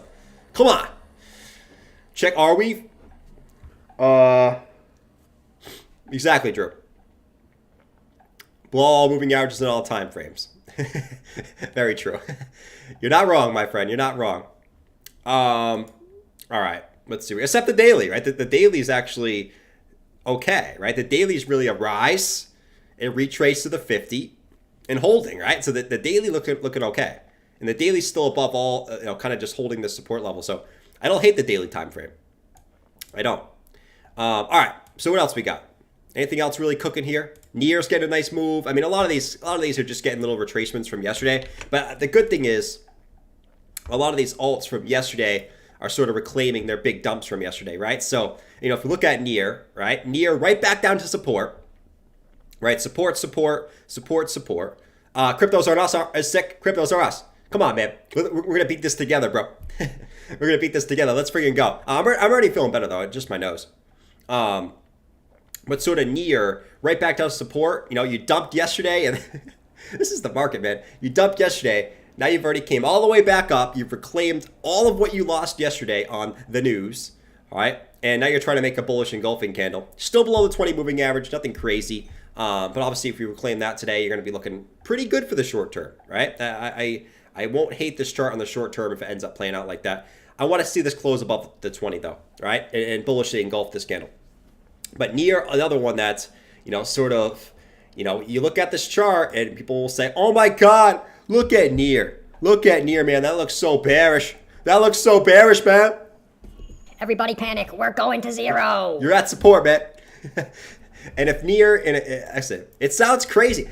Come on. Check, are we? Exactly, Drew. Blow all moving averages in all time frames. Very true. You're not wrong, my friend. You're not wrong. All right, let's see. Except the daily, right? The daily is actually okay, right? The daily is really a rise and retrace to the 50 and holding, right? So the daily looking okay. And the daily's still above all, kind of just holding the support level. So I don't hate the daily time frame. I don't. All right, so what else we got? Anything else really cooking here? Near's getting a nice move. I mean, a lot of these are just getting little retracements from yesterday. But the good thing is, a lot of these alts from yesterday are sort of reclaiming their big dumps from yesterday, right? So, if we look at Near, right? Near right back down to support, right? Support. Cryptos are us, are sick. Cryptos are us. Come on, man. We're going to beat this together, bro. We're going to beat this together. Let's freaking go. I'm already feeling better, though. Just my nose. But sort of Near right back down to support. You dumped yesterday, and this is the market, man. You dumped yesterday. Now you've already came all the way back up. You've reclaimed all of what you lost yesterday on the news, all right? And now you're trying to make a bullish engulfing candle. Still below the 20 moving average, nothing crazy. But obviously, if you reclaim that today, you're going to be looking pretty good for the short term, right? I won't hate this chart on the short term if it ends up playing out like that. I want to see this close above the 20 though, right? And bullishly engulf this candle. But near another one that's, sort of, you look at this chart and people will say, oh my God, look at near. Look at near, man. That looks so bearish. That looks so bearish, man. Everybody panic. We're going to zero. You're at support, man. And if near, and I said, it sounds crazy.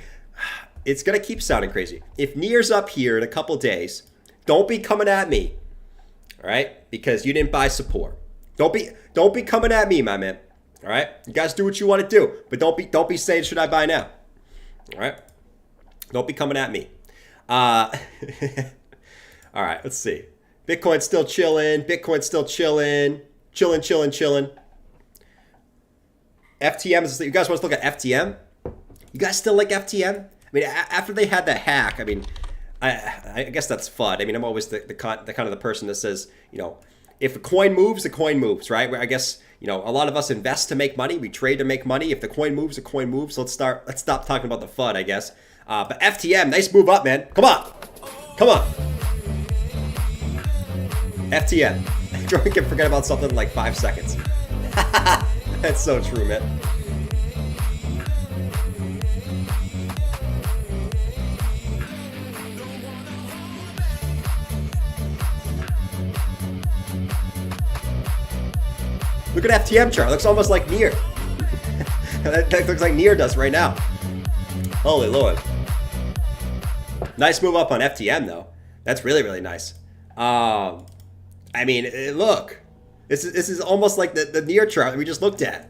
It's going to keep sounding crazy. If near's up here in a couple days, don't be coming at me. All right? Because you didn't buy support. Don't be coming at me, my man. All right? You guys do what you want to do, but don't be saying, should I buy now? All right? Don't be coming at me. All right, let's see. Bitcoin's still chilling. Chilling. FTM, you guys want to look at FTM? You guys still like FTM? I mean, after they had that hack, I mean, I guess that's FUD. I mean, I'm always the kind of the person that says, if a coin moves, the coin moves, right? I guess, a lot of us invest to make money. We trade to make money. If the coin moves, the coin moves. Let's stop talking about the FUD, I guess. But FTM, nice move up, man. Come on. FTM. Jordan can forget about something in like 5 seconds. That's so true, man. Look at FTM chart. It looks almost like near. That looks like near does right now. Holy Lord. Nice move up on FTM though. That's really, really nice. I mean, look. This is almost like the near chart that we just looked at.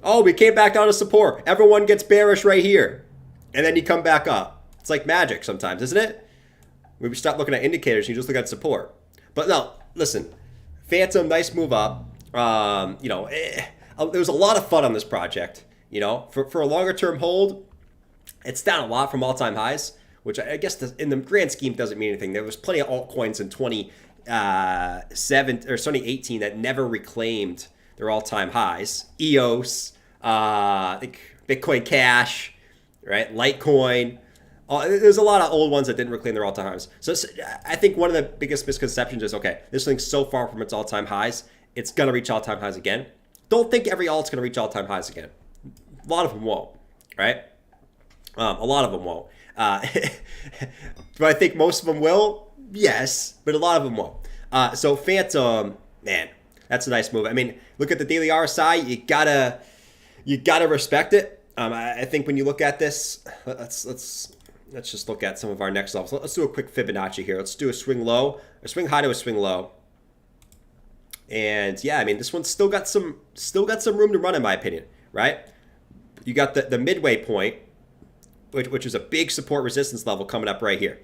Oh, we came back down to support. Everyone gets bearish right here. And then you come back up. It's like magic sometimes, isn't it? We stop looking at indicators and you just look at support. But no, listen. Phantom, nice move up. There was a lot of fun on this project. For a longer term hold, it's down a lot from all-time highs, which I guess in the grand scheme doesn't mean anything. There was plenty of altcoins in 2018 that never reclaimed their all-time highs. EOS, I think Bitcoin Cash, right? Litecoin. There's a lot of old ones that didn't reclaim their all-time highs. So I think one of the biggest misconceptions is, okay, this thing's so far from its all-time highs, it's going to reach all-time highs again. Don't think every alt's going to reach all-time highs again. A lot of them won't, right? A lot of them won't. Do I think most of them will? Yes, but a lot of them won't. So Phantom, man, that's a nice move. I mean, look at the daily RSI. You gotta respect it. I think when you look at this, let's just look at some of our next levels. Let's do a quick Fibonacci here. Let's do a swing low, a swing high to a swing low. And yeah, I mean, this one's still got some room to run, in my opinion, right? You got the midway point, which is a big support resistance level coming up right here,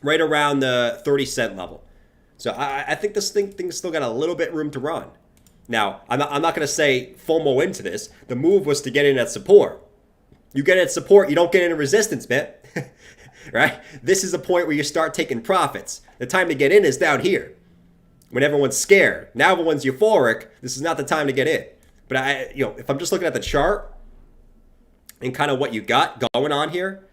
right around the 30-cent level. So I think this thing's still got a little bit room to run. Now, I'm not going to say FOMO into this. The move was to get in at support. You get in at support, you don't get into resistance, man. Right? This is a point where you start taking profits. The time to get in is down here, when everyone's scared. Now everyone's euphoric. This is not the time to get in. But if I'm just looking at the chart and kind of what you got going on here,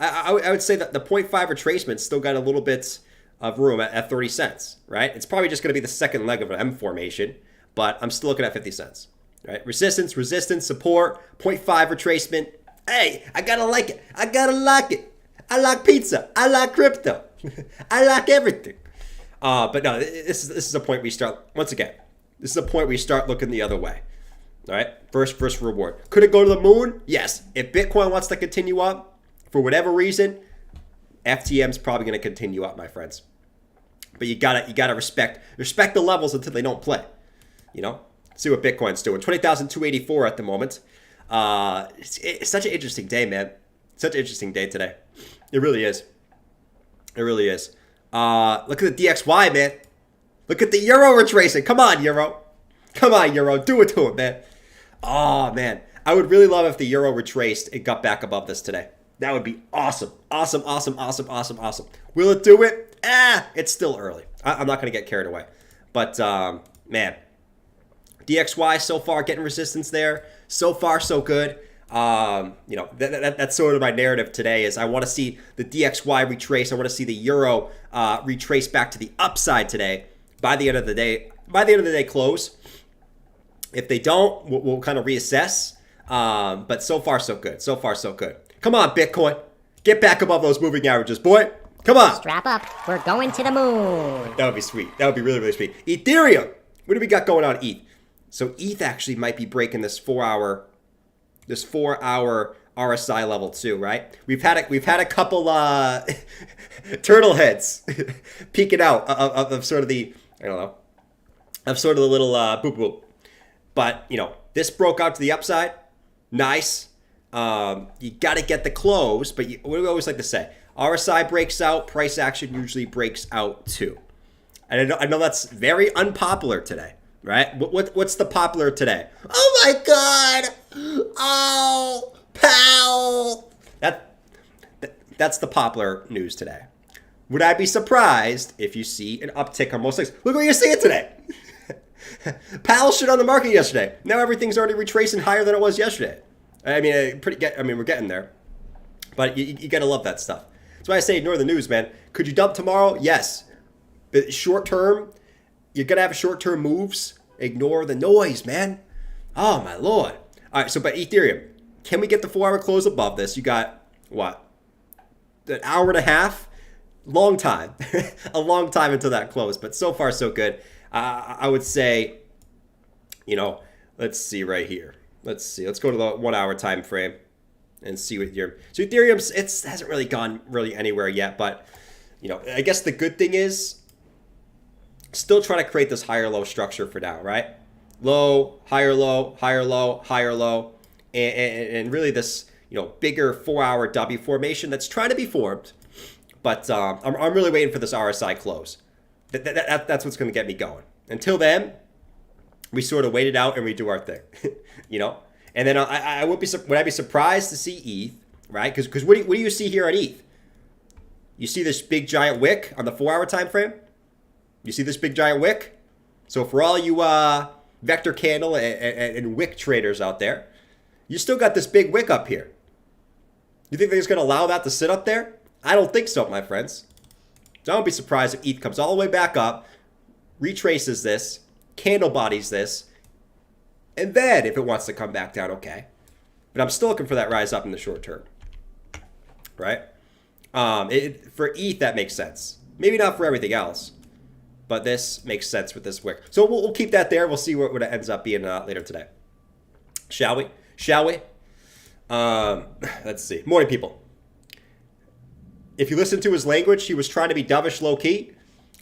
I would say that the 0.5 retracement still got a little bit of room at 30 cents, right? It's probably just going to be the second leg of an M formation, but I'm still looking at 50 cents, right? Resistance, support, 0.5 retracement. Hey, I gotta like it. I like pizza. I like crypto. I like everything. But no, this is a point we start, once again, this is a point we start looking the other way. All right, first reward. Could it go to the moon? Yes. If Bitcoin wants to continue up, for whatever reason, FTM's probably going to continue up, my friends. But you gotta respect the levels until they don't play. See what Bitcoin's doing. 20,284 at the moment. It's such an interesting day, man. Such an interesting day today. It really is. It really is. Look at the DXY, man. Look at the Euro retracing. Come on, Euro. Do it to it, man. Oh, man. I would really love if the Euro retraced and got back above this today. That would be awesome. Awesome. Will it do it? It's still early. I'm not going to get carried away. But, man, DXY so far getting resistance there. So far, so good. That's sort of my narrative today is I want to see the DXY retrace. I want to see the euro retrace back to the upside today by the end of the day close. If they don't, we'll kind of reassess. But so far, so good. So far, so good. Come on, Bitcoin. Get back above those moving averages, boy. Come on. Strap up. We're going to the moon. That would be sweet. That would be really, really sweet. Ethereum. What do we got going on, ETH? So ETH actually might be breaking this 4-hour RSI level too, right? We've had a couple turtle heads peeking out of sort of the little boop boop. But this broke out to the upside. Nice. You got to get the close, but what do we always like to say? RSI breaks out, price action usually breaks out too. And I know that's very unpopular today, right? What's the popular today? Oh my God! Oh, pal! That's the popular news today. Would I be surprised if you see an uptick on most things? Look what you're seeing today. Powell shit on the market yesterday. Now everything's already retracing higher than it was yesterday. I mean, we're getting there, but you gotta love that stuff. That's why I say ignore the news, man. Could you dump tomorrow? Yes. But short term, you're gonna have short-term moves. Ignore the noise, man. Oh my lord. All right, so but Ethereum, can we get the 4-hour close above this? You got what? An hour and a half? Long time. A long time until that close, but so far so good. I would say, let's see right here. Let's go to the 1-hour time frame and see what Ethereum. So Ethereum, it hasn't really gone anywhere yet, but I guess the good thing is still trying to create this higher low structure for now, right? Low, higher low, higher low, higher low, and really this bigger 4-hour W formation that's trying to be formed. But I'm really waiting for this RSI close. That's what's going to get me going. Until then, we sort of wait it out and we do our thing, And then would I be surprised to see ETH, right? Because what do you see here at ETH? You see this big giant wick on the 4-hour time frame. You see this big giant wick. So for all you vector candle and wick traders out there, you still got this big wick up here. You think they're just going to allow that to sit up there? I don't think so, my friends. So I won't be surprised if ETH comes all the way back up, retraces this, candle bodies this, and then if it wants to come back down, okay. But I'm still looking for that rise up in the short term, right? For ETH, that makes sense. Maybe not for everything else, but this makes sense with this wick. So we'll keep that there. We'll see what it ends up being later today. Shall we? Let's see. Morning, people. If you listen to his language, he was trying to be dovish low-key.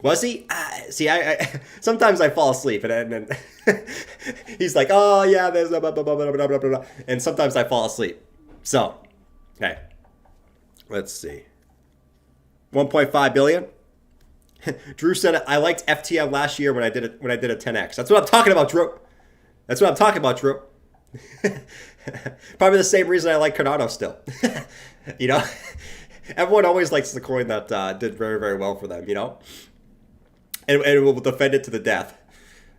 Was he? See, I sometimes I fall asleep, and then he's like, oh, yeah, there's blah, blah, blah, blah, blah, blah, blah, and sometimes I fall asleep. So, okay. Let's see. 1.5 billion. Drew said, I liked FTM last year when I did a 10x. That's what I'm talking about, Drew. Probably the same reason I like Cardano still. Everyone always likes the coin that did very, very well for them, and will defend it to the death,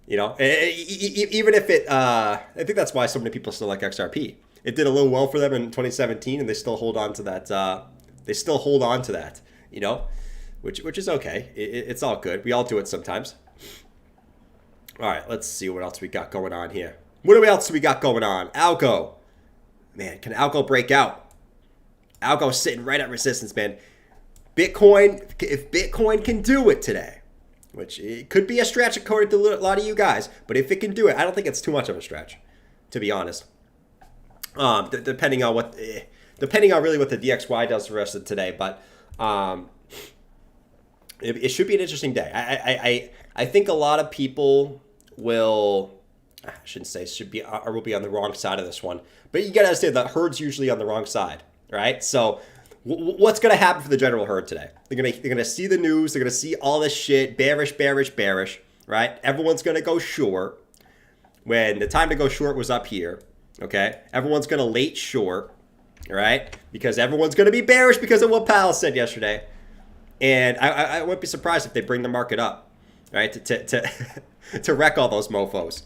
even if it, I think that's why so many people still like XRP. It did a little well for them in 2017, and they still hold on to that. Which is okay. It's all good. We all do it sometimes. All right, let's see what else we got going on here. What else do we got going on? Algo. Man, can Algo break out? Algo's sitting right at resistance, man. Bitcoin, if Bitcoin can do it today, which it could be a stretch according to a lot of you guys, but if it can do it, I don't think it's too much of a stretch, to be honest. Depending on really what the DXY does the rest of today, but it should be an interesting day. I think a lot of people will. I shouldn't say should be or will be on the wrong side of this one, but you gotta understand the herd's usually on the wrong side. Right? So what's going to happen for the general herd today? They're going to see the news. They're going to see all this shit. Bearish, right? Everyone's going to go short when the time to go short was up here. Okay? Everyone's going to late short. Right? Because everyone's going to be bearish because of what Powell said yesterday. And I wouldn't be surprised if they bring the market up. Right? To wreck all those mofos.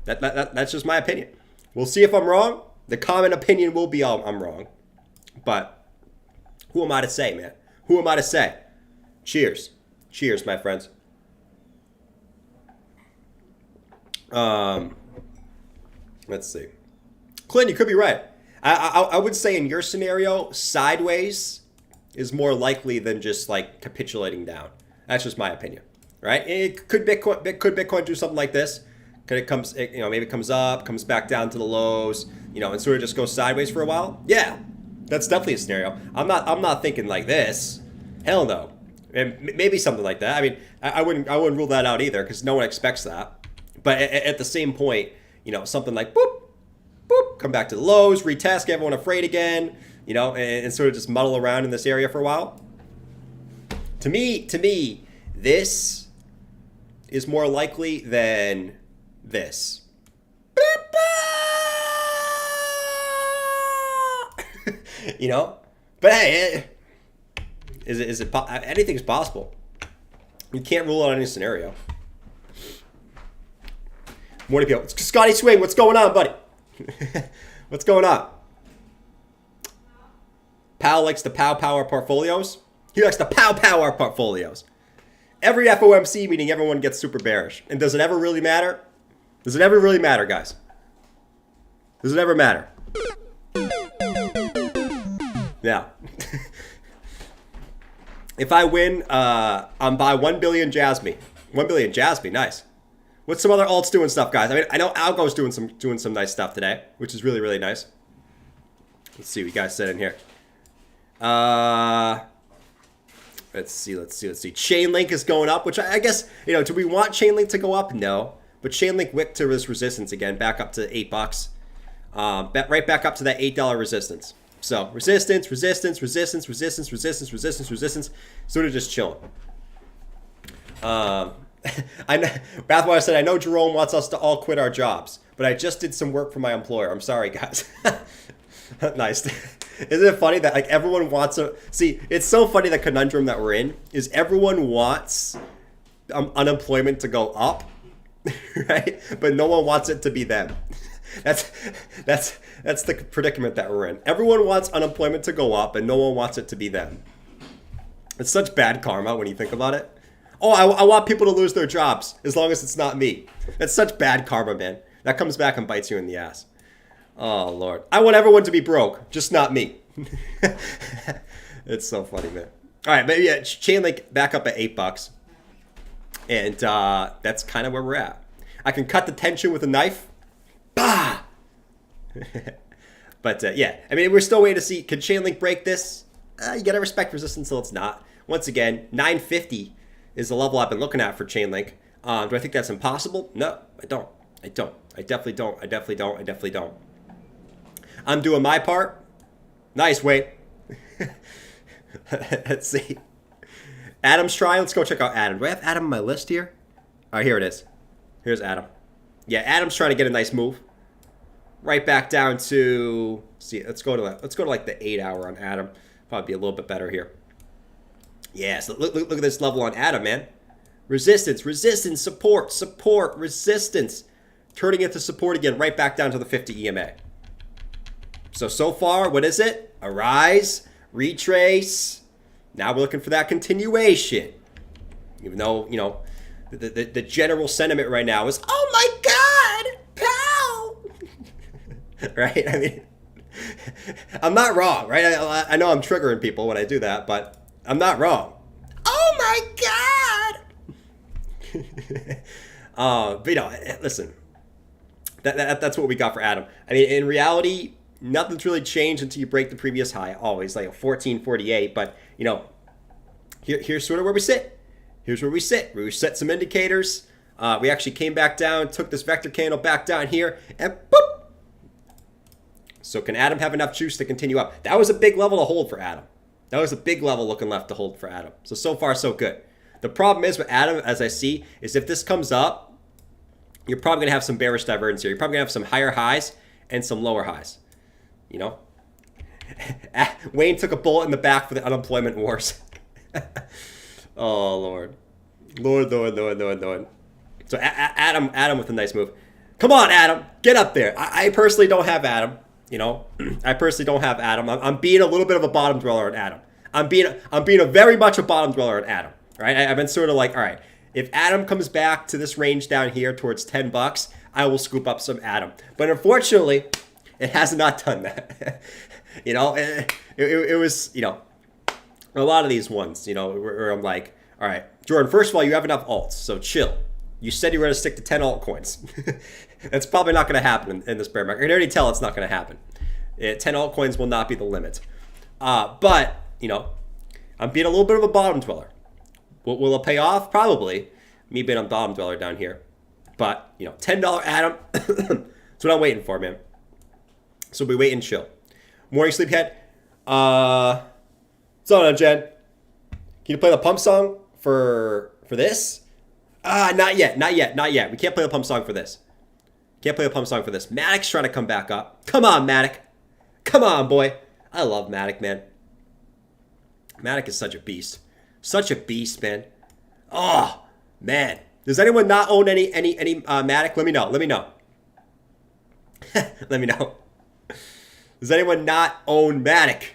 That's just my opinion. We'll see if I'm wrong. The common opinion will be I'm wrong. But who am I to say, man? Who am I to say? Cheers. Cheers, my friends. Let's see. Clint, you could be right. I would say in your scenario, sideways is more likely than just like capitulating down. That's just my opinion, right? Could Bitcoin do something like this? Could it comes, you know, maybe it comes up, comes back down to the lows, you know, and sort of just goes sideways for a while? Yeah, that's definitely a scenario. I'm not thinking like this. Hell no. And maybe something like that. I mean, I wouldn't rule that out either because no one expects that. But at the same point, you know, something like boop, boop, come back to the lows, retest, get everyone afraid again, you know, and sort of just muddle around in this area for a while. To me, this is more likely than this. You know? But hey, is it anything's possible. You can't rule out any scenario. Morning, people. It's Scotty Swing. What's going on, buddy? What's going on? Powell likes to pow our portfolios. He likes to pow our portfolios. Every FOMC meeting, everyone gets super bearish. And does it ever really matter? Does it ever really matter, guys? Does it ever matter? Yeah. If I win, I'm by 1 billion Jasmine. 1 billion Jasmine, nice. What's some other alts doing stuff, guys? I mean, I know Algo's doing some nice stuff today, which is really, really nice. Let's see what you guys said in here. Let's see. Chainlink is going up, which I guess, you know, do we want Chainlink to go up? No. But Chainlink wicked to this resistance again, back up to $8. Right back up to that $8 resistance. So resistance, sort of just chilling. I know, Bathwater said, I know Jerome wants us to all quit our jobs, but I just did some work for my employer. I'm sorry, guys. Nice. Isn't it funny that like everyone wants see, it's so funny the conundrum that we're in is everyone wants unemployment to go up, right? But no one wants it to be them. That's the predicament that we're in. Everyone wants unemployment to go up and no one wants it to be them. It's such bad karma when you think about it. Oh, I want people to lose their jobs as long as it's not me. That's such bad karma, man. That comes back and bites you in the ass. Oh, Lord. I want everyone to be broke, just not me. It's so funny, man. All right, but yeah, Chainlink back up at $8. And that's kind of where we're at. I can cut the tension with a knife. Bah! But yeah, I mean, we're still waiting to see, can Chainlink break this? You gotta respect resistance until it's not. Once again, 950 is the level I've been looking at for Chainlink. Do I think that's impossible? No, I don't. I definitely don't. I'm doing my part. Nice, Wade. Let's see. Adam's trying. Let's go check out Adam. Do I have Adam on my list here? All right, here it is. Here's Adam. Yeah, Adam's trying to get a nice move. Right back down to, see, let's go to like the 8 hour on Adam. Probably be a little bit better here. Yeah, so look at this level on Adam, man. Resistance, support, resistance. Turning it to support again, right back down to the 50 EMA. So far, what is it? A rise, retrace. Now we're looking for that continuation. Even though, you know, the general sentiment right now is, oh my God, pow! Right? I mean, I'm not wrong, right? I know I'm triggering people when I do that, but I'm not wrong. Oh my God! But you know, listen, that's what we got for Adam. I mean, in reality, nothing's really changed until you break the previous high. Always like a 1448, but you know, here's sort of where we sit. Here's where we sit. We set some indicators. We actually came back down, took this vector candle back down here, and boop. So can Adam have enough juice to continue up? That was a big level to hold for Adam. That was a big level looking left to hold for Adam. So far, so good. The problem is with Adam, as I see, is if this comes up, you're probably going to have some bearish divergence here. You're probably going to have some higher highs and some lower highs. You know? Wayne took a bullet in the back for the unemployment wars. Oh, Lord. Lord. So Adam with a nice move. Come on, Adam. Get up there. I personally don't have Adam. You know, I personally don't have Adam. I'm being a little bit of a bottom dweller on Adam. I'm being a very much a bottom dweller on Adam. Right? I've been sort of like, all right, if Adam comes back to this range down here towards $10, I will scoop up some Adam. But unfortunately, it has not done that. You know, it was, you know, a lot of these ones, you know, where I'm like, all right, Jordan, first of all, you have enough alts, so chill. You said you were going to stick to 10 altcoins. That's probably not going to happen in this bear market. I can already tell it's not going to happen. 10 altcoins will not be the limit. But, you know, I'm being a little bit of a bottom dweller. Will it pay off? Probably. Me being a bottom dweller down here. But, you know, $10 Adam. That's what I'm waiting for, man. So we wait and chill. Morning sleephead. What's on, Jen? Can you play the pump song for this? Not yet. We can't play the pump song for this. Maddox's trying to come back up. Come on, Maddox. Come on, boy. I love Maddox, man. Maddox is such a beast. Such a beast, man. Oh, man. Does anyone not own any Maddox? Let me know. Let me know. Does anyone not own Maddox?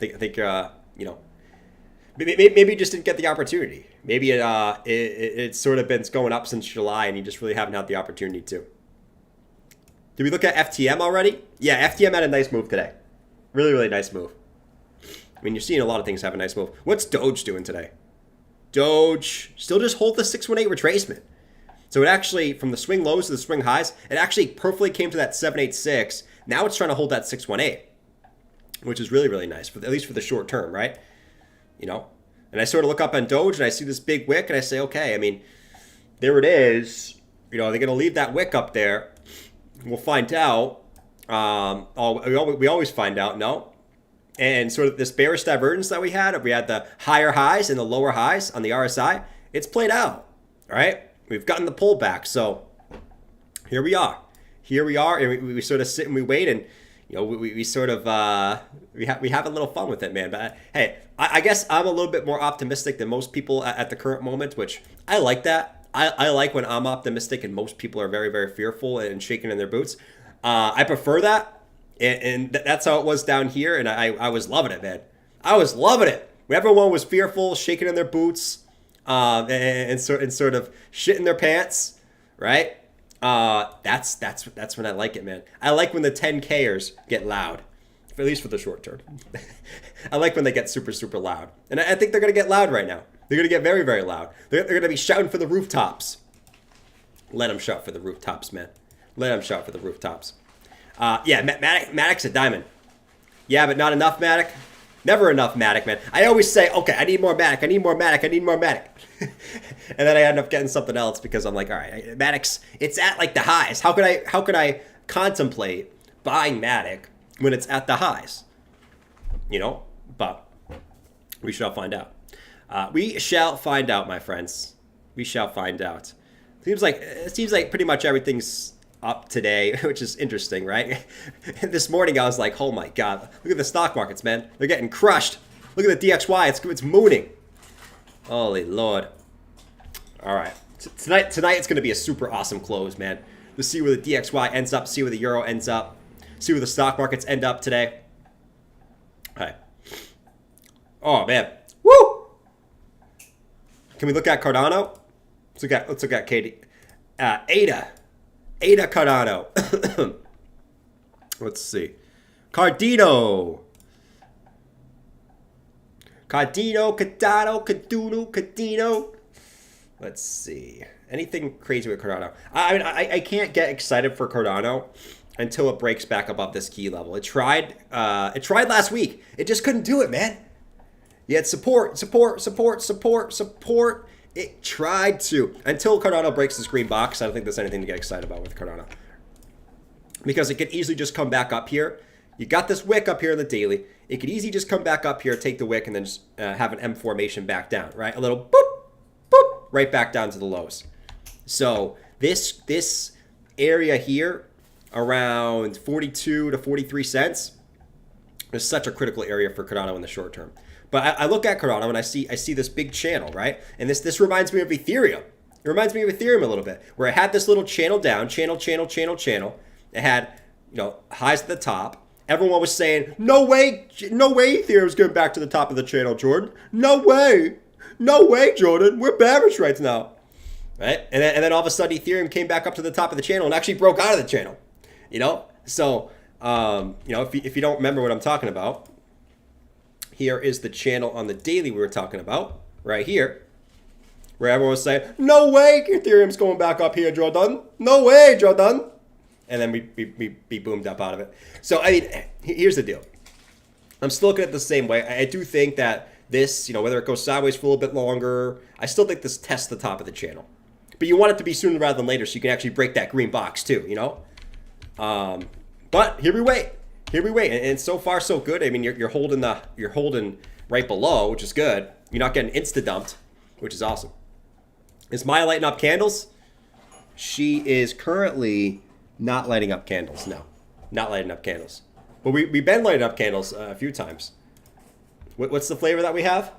I think you know, maybe you just didn't get the opportunity. Maybe it's sort of been going up since July, and you just really haven't had the opportunity to. Did we look at FTM already? Yeah, FTM had a nice move today. Really, really nice move. I mean, you're seeing a lot of things have a nice move. What's Doge doing today? Doge still just hold the 618 retracement. So it actually, from the swing lows to the swing highs, it actually perfectly came to that 786. Now it's trying to hold that 618, which is really, really nice, at least for the short term, right? You know? And I sort of look up on Doge and I see this big wick and I say, okay, I mean, there it is. You know, are they going to leave that wick up there? We'll find out. We always find out, no? And sort of this bearish divergence that we had the higher highs and the lower highs on the RSI. It's played out, all right? We've gotten the pullback. So here we are. And we sort of sit and we wait, and you know, we sort of we have a little fun with it, man. But hey, I guess I'm a little bit more optimistic than most people at the current moment, which I like that. I like when I'm optimistic and most people are very, very fearful and shaking in their boots. I prefer that, and that's how it was down here, and I was loving it, man. I was loving it. When everyone was fearful, shaking in their boots, and sort of shitting their pants, right? That's when I like it, man. I like when the 10Kers get loud, at least for the short term. I like when they get super, super loud. And I think they're going to get loud right now. They're going to get very, very loud. They're going to be shouting for the rooftops. Let them shout for the rooftops, man. Let them shout for the rooftops. Yeah, Maddox a diamond. Yeah, but not enough Maddox. Never enough Maddox, man. I always say, okay, I need more Maddox. And then I end up getting something else because I'm like, all right, Maddox, it's at like the highs. How could I contemplate buying Maddox when it's at the highs? You know, but we shall find out. We shall find out, my friends. We shall find out. It seems like pretty much everything's up today, which is interesting, right? This morning I was like, oh my God, look at the stock markets, man. They're getting crushed. Look at the DXY, it's mooning. Holy Lord. All right, tonight it's going to be a super awesome close, man. Let's see where the DXY ends up, see where the Euro ends up, see where the stock markets end up today. All right. Oh, man. Woo! Can we look at Cardano? Let's look at Katie. Ada Cardano. Let's see. Cardano. Let's see. Anything crazy with Cardano? I mean, I can't get excited for Cardano until it breaks back above this key level. It tried last week. It just couldn't do it, man. You had support. It tried to. Until Cardano breaks this green box, I don't think there's anything to get excited about with Cardano. Because it could easily just come back up here. You got this wick up here in the daily. It could easily just come back up here, take the wick, and then just have an M formation back down, right? A little boop, boop, right back down to the lows. So this area here, around 42 to 43 cents, is such a critical area for Cardano in the short term. But I look at Cardano and I see this big channel, right? And this reminds me of Ethereum. It reminds me of Ethereum a little bit, where it had this little channel down, channel. It had, highs at the top. Everyone was saying, no way Ethereum's going back to the top of the channel, Jordan. No way, Jordan. We're bearish right now. Right? And then all of a sudden Ethereum came back up to the top of the channel and actually broke out of the channel. So, if you don't remember what I'm talking about, here is the channel on the daily we were talking about, right here, where everyone was saying, no way Ethereum's going back up here, Jordan. No way, Jordan. And then we boomed up out of it. So, here's the deal. I'm still looking at it the same way. I do think that this, whether it goes sideways for a little bit longer, I still think this tests the top of the channel. But you want it to be sooner rather than later so you can actually break that green box too, But here we wait. And so far so good. I mean, you're holding right below, which is good. You're not getting insta-dumped, which is awesome. Is Maya lighting up candles? She is currently not lighting up candles. No, not lighting up candles. But we've been lighting up candles a few times. What's the flavor that we have?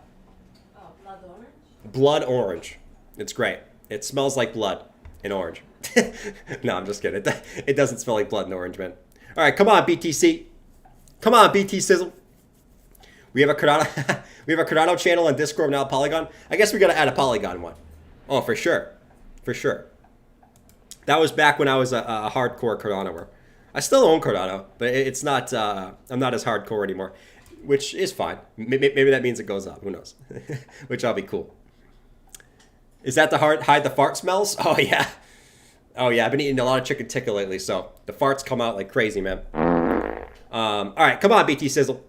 Oh, blood orange. Blood orange. It's great. It smells like blood and orange. No, I'm just kidding. It doesn't smell like blood and orange, man. All right, come on, BTC. Come on, BT Sizzle. We have a Cardano channel on Discord now, Polygon. I guess we got to add a Polygon one. Oh, for sure. That was back when I was a hardcore Cardanoer. I still own Cardano, but it's not. I'm not as hardcore anymore, which is fine. Maybe that means it goes up. Who knows? Which will be cool. Is that the hide the fart smells? Oh yeah. I've been eating a lot of chicken tikka lately, so the farts come out like crazy, man. All right, come on, BT Sizzle.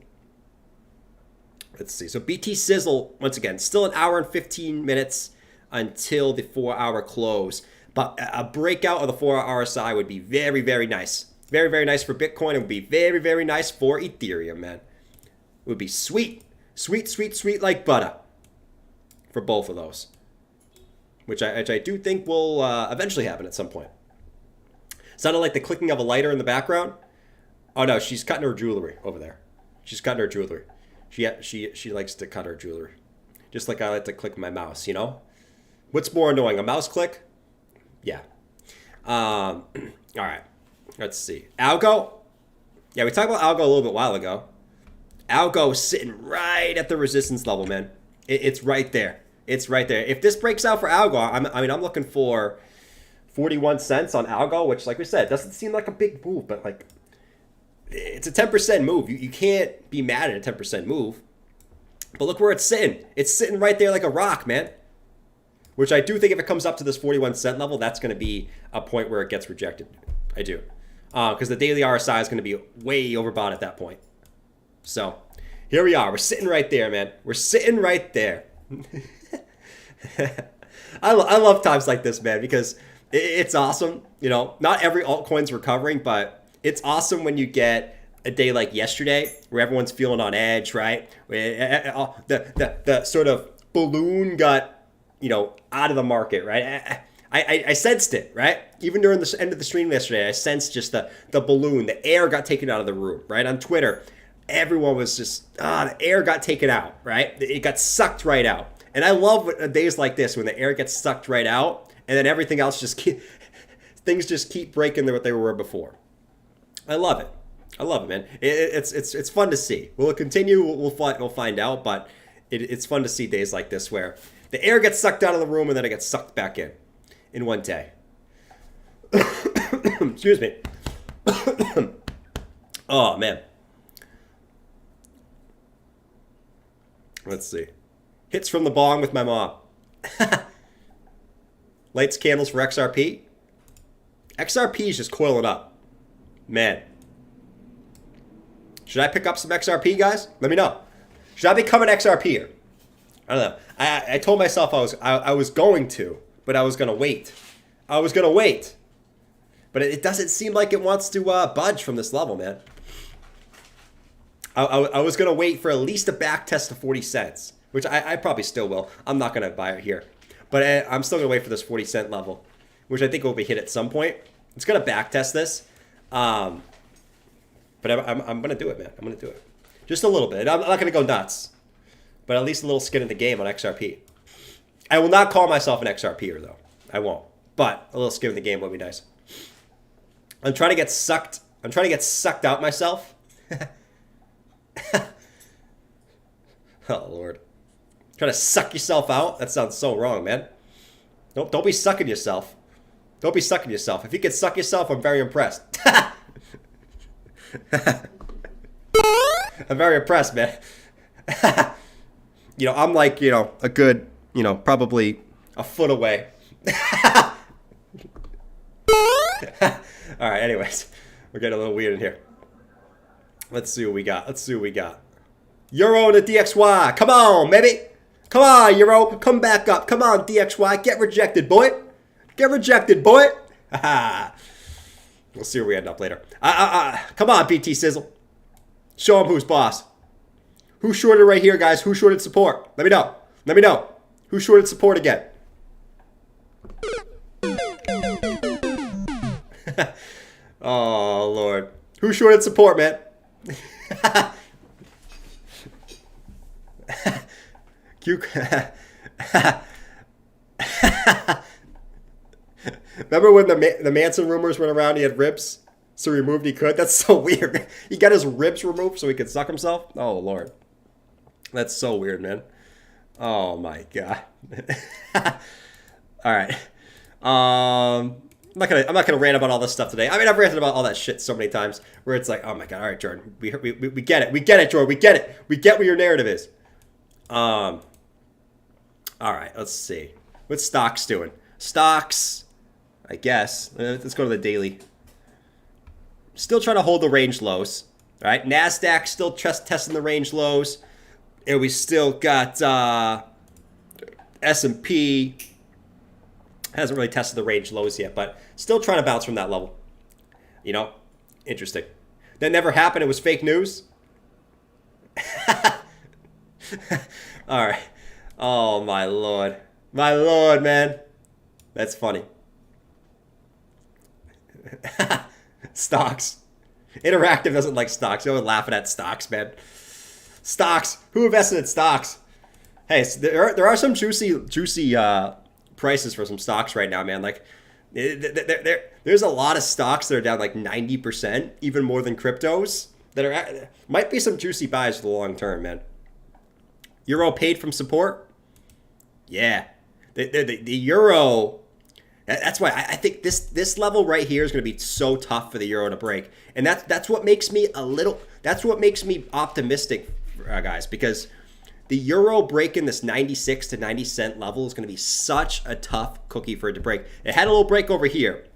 Let's see. So BT Sizzle, once again, still 1 hour and 15 minutes until the 4-hour close. But a breakout of the 4-hour RSI would be very, very nice. Very, very nice for Bitcoin. It would be very, very nice for Ethereum, man. It would be sweet. Sweet like butter for both of those. Which I do think will eventually happen at some point. Sounded like the clicking of a lighter in the background. Oh no, she's cutting her jewelry over there. She's cutting her jewelry. She likes to cut her jewelry. Just like I like to click my mouse, What's more annoying, a mouse click? Yeah. All right. Let's see. Algo? Yeah, we talked about Algo a little bit while ago. Algo is sitting right at the resistance level, man. It's right there. It's right there. If this breaks out for Algo, I'm looking for 41 cents on Algo, which, like we said, doesn't seem like a big move, but like it's a 10% move. You can't be mad at a 10% move. But look where it's sitting. It's sitting right there like a rock, man. Which I do think if it comes up to this 41 cent level, that's going to be a point where it gets rejected. I do. Because the daily RSI is going to be way overbought at that point. So here we are. We're sitting right there, man. We're sitting right there. I love times like this, man, because it's awesome. Not every altcoin's recovering, but it's awesome when you get a day like yesterday where everyone's feeling on edge, right? The sort of balloon got, out of the market, right? I sensed it, right? Even during the end of the stream yesterday, I sensed just the balloon, the air got taken out of the room, right? On Twitter, everyone was just, the air got taken out, right? It got sucked right out. And I love days like this when the air gets sucked right out and then everything else things just keep breaking what they were before. I love it. Man. It's fun to see. Will it continue? We'll find out, but it's fun to see days like this where the air gets sucked out of the room and then it gets sucked back in one day. Excuse me. Oh, man. Let's see. Hits from the bong with my mom. Lights candles for XRP. XRP is just coiling up. Man. Should I pick up some XRP, guys? Let me know. Should I become an XRPer? I don't know. I told myself I was going to, but I was going to wait. But it doesn't seem like it wants to budge from this level, man. I was going to wait for at least a back test of 40 cents, which I probably still will. I'm not going to buy it here. But I'm still going to wait for this 40 cent level, which I think will be hit at some point. It's going to back test this. But I'm going to do it, man. I'm going to do it. Just a little bit. I'm not going to go nuts. But at least a little skin in the game on XRP. I will not call myself an XRPer, though. I won't. But a little skin in the game would be nice. I'm trying to get sucked out myself. Oh, Lord. Trying to suck yourself out? That sounds so wrong, man. Don't be sucking yourself. Don't be sucking yourself. If you can suck yourself, I'm very impressed. I'm very impressed, man. I'm like, a good, probably a foot away. All right, anyways. We're getting a little weird in here. Let's see what we got. Euro to DXY. Come on, baby. Come on, Euro. Come back up. Come on, DXY. Get rejected, boy. Get rejected, boy. We'll see where we end up later. Come on, BT Sizzle. Show him who's boss. Who shorted right here, guys? Who shorted support? Let me know. Who shorted support again? Oh, Lord. Who shorted support, man? Remember when the Manson rumors went around, he had ribs, so he removed he could? That's so weird. He got his ribs removed so he could suck himself? Oh, Lord. That's so weird, man. Oh, my God. All right. I'm not gonna rant about all this stuff today. I mean, I've ranted about all that shit so many times where it's like, oh my God, all right, Jordan, we get it. We get it, Jordan. We get it. We get what your narrative is. All right, let's see. What's stocks doing? Stocks, I guess. Let's go to the daily. Still trying to hold the range lows. All right, NASDAQ still testing the range lows. And we still got S&P. Hasn't really tested the range lows yet, but still trying to bounce from that level. Interesting. That never happened. It was fake news. All right. Oh, my Lord. My Lord, man. That's funny. Stocks. Interactive doesn't like stocks. You're laughing at stocks, man. Stocks. Who invested in stocks? Hey, so there are some juicy prices for some stocks right now, man. Like, there's a lot of stocks that are down like 90%, even more than cryptos. Might be some juicy buys for the long term, man. Euro paid from support. Yeah, the euro. That's why I think this level right here is going to be so tough for the euro to break, and that's what makes me optimistic, guys, because the euro breaking this 96 to 90 cent level is going to be such a tough cookie for it to break. It had a little break over here,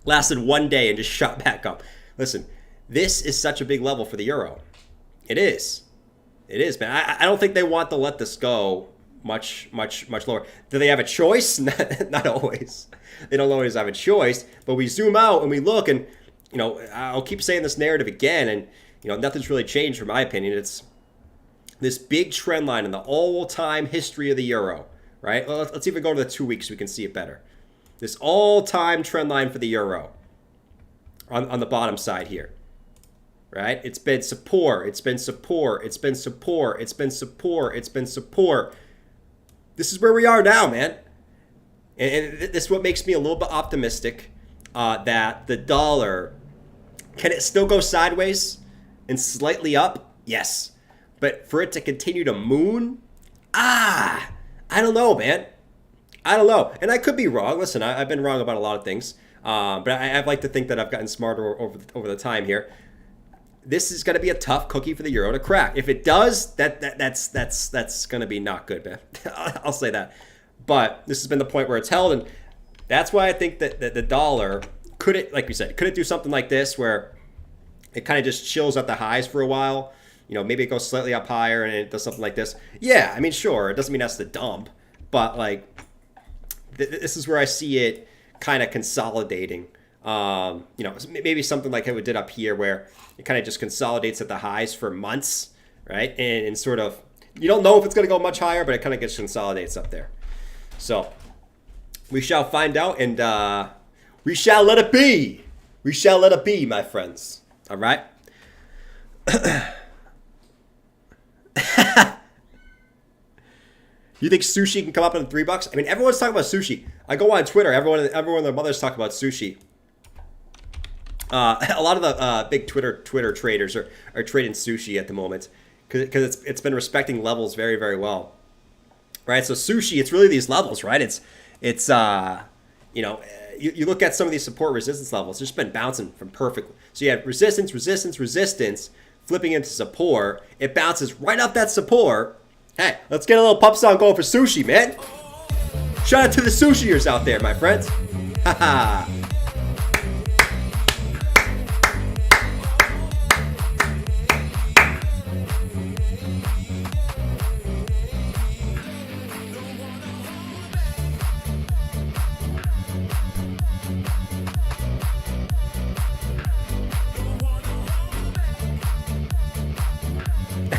lasted one day, and just shot back up. Listen, this is such a big level for the euro. It is, man. I don't think they want to let this go much lower. Do they have a choice? Not always. They don't always have a choice. But we zoom out and we look, and I'll keep saying this narrative again, and nothing's really changed from my opinion. It's this big trend line in the all-time history of the euro, right? Well, let's even go to the 2 weeks so we can see it better. This all-time trend line for the euro on the bottom side here, right? It's been support. This is where we are now, man. And this is what makes me a little bit optimistic that the dollar, can it still go sideways and slightly up? Yes. But for it to continue to moon, I don't know, man. I don't know. And I could be wrong. Listen, I've been wrong about a lot of things. But I'd like to think that I've gotten smarter over the time here. This is going to be a tough cookie for the euro to crack. If it does, that's going to be not good, man. I'll say that. But this has been the point where it's held, and that's why I think that the dollar, could it do something like this where it kind of just chills at the highs for a while? Maybe it goes slightly up higher and it does something like this. Yeah, I mean, sure. It doesn't mean that's the dump, but like this is where I see it kind of consolidating. Maybe something like how it did up here, where it kind of just consolidates at the highs for months, right? And sort of, you don't know if it's going to go much higher, but it kind of gets consolidates up there. So we shall find out, and we shall let it be. We shall let it be, my friends. All right. You think sushi can come up in $3? I mean, everyone's talking about sushi. I go on Twitter. Everyone and their mothers talk about sushi. A lot of the big Twitter traders are trading sushi at the moment because it's been respecting levels very, very well, right? So sushi, it's really these levels, right? It's you know, you look at some of these support resistance levels. It's just been bouncing from perfectly. So you have resistance, resistance, resistance, flipping into support. It bounces right up that support. Hey, let's get a little pump song going for sushi, man. Shout out to the sushiers out there, my friends. Haha.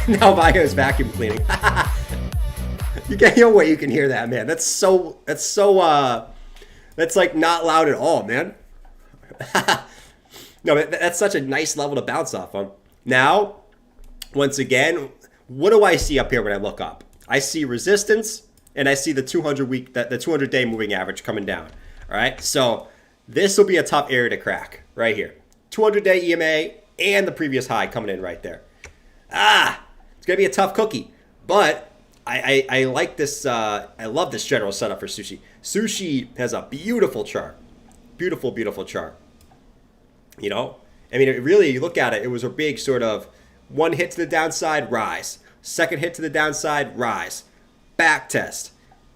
Now Vago's vacuum cleaning. You can't hear what you can hear that, man. That's like not loud at all, man. No, that's such a nice level to bounce off of. Now, once again, what do I see up here when I look up? I see resistance and I see the 200-day moving average coming down. All right, so this will be a tough area to crack right here. 200-day EMA and the previous high coming in right there. It's gonna be a tough cookie, but I like this. I love this general setup for sushi. Sushi has a beautiful chart, beautiful chart. You know, I mean, really, you look at it, it was a big sort of one hit to the downside, rise. Second hit to the downside, rise. Back test.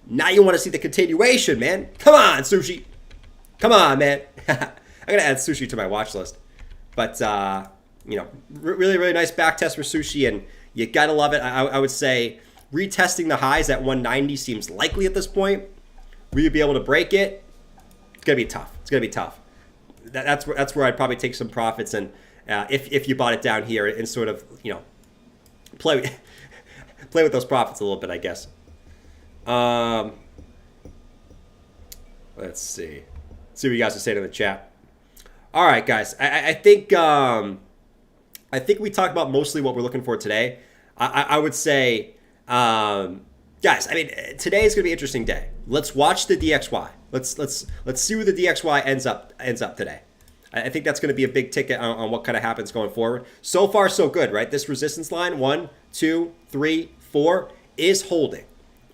Now you want to see the continuation, man. Come on, sushi. Come on, man. I'm gonna add sushi to my watch list, but you know, really nice back test for sushi, and you gotta love it. I would say retesting the highs at 190 seems likely at this point. Will you be able to break it? It's gonna be tough. It's gonna be tough. That's where I'd probably take some profits, and if you bought it down here and sort of, you know, play with those profits a little bit, I guess. Let's see what you guys are saying in the chat. All right, guys. I think we talked about mostly what we're looking for today. I would say, guys, I mean, today is going to be an interesting day. Let's watch the DXY. Let's see where the DXY ends up today. I think that's going to be a big ticket on what kind of happens going forward. So far, so good, right? This resistance line, 1, 2, 3, 4, is holding,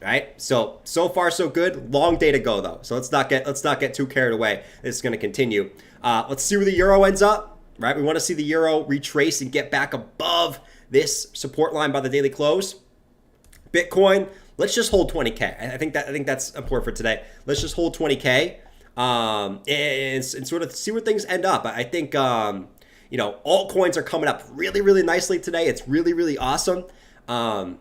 right? So far, so good. Long day to go, though. So let's not get too carried away. This is going to continue. Let's see where the euro ends up, right? We want to see the euro retrace and get back above this support line by the daily close. Bitcoin, let's just hold 20K. I think that's important for today. Let's just hold 20K and sort of see where things end up. I think you know, altcoins are coming up really nicely today. It's really awesome. And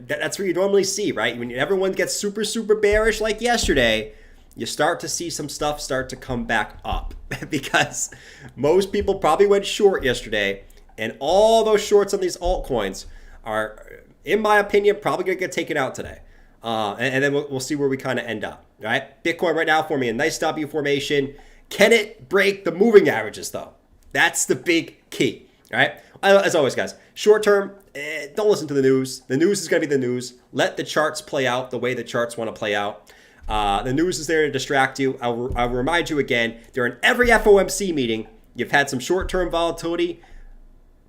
that's what you normally see, right? When everyone gets super bearish like yesterday, you start to see some stuff start to come back up because most people probably went short yesterday, and all those shorts on these altcoins are, in my opinion, probably going to get taken out today. And then we'll see where we kind of end up, right? Bitcoin right now forming a nice W formation. Can it break the moving averages, though? That's the big key, right? As always, guys, short term, don't listen to the news. The news is going to be the news. Let the charts play out the way the charts want to play out. The news is there to distract you. I'll remind you again, during every FOMC meeting, you've had some short-term volatility,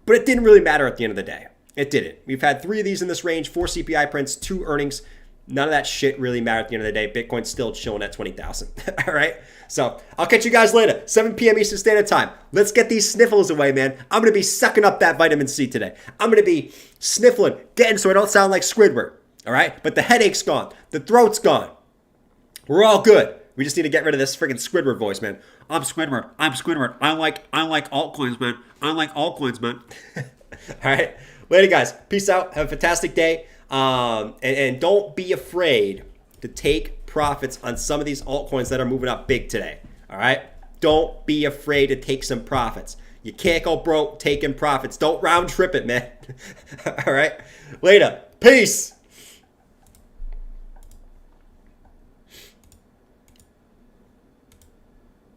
but it didn't really matter at the end of the day. It didn't. We've had 3 of these in this range, 4 CPI prints, 2 earnings. None of that shit really mattered at the end of the day. Bitcoin's still chilling at 20,000. All right? So I'll catch you guys later. 7 p.m. Eastern Standard Time. Let's get these sniffles away, man. I'm going to be sucking up that vitamin C today. I'm going to be sniffling, getting so I don't sound like Squidward. All right? But the headache's gone. The throat's gone. We're all good. We just need to get rid of this freaking Squidward voice, man. I'm Squidward. I like altcoins, man. I like altcoins, man. All right? Later, guys. Peace out. Have a fantastic day. And don't be afraid to take profits on some of these altcoins that are moving up big today. All right? Don't be afraid to take some profits. You can't go broke taking profits. Don't round trip it, man. All right? Later. Peace.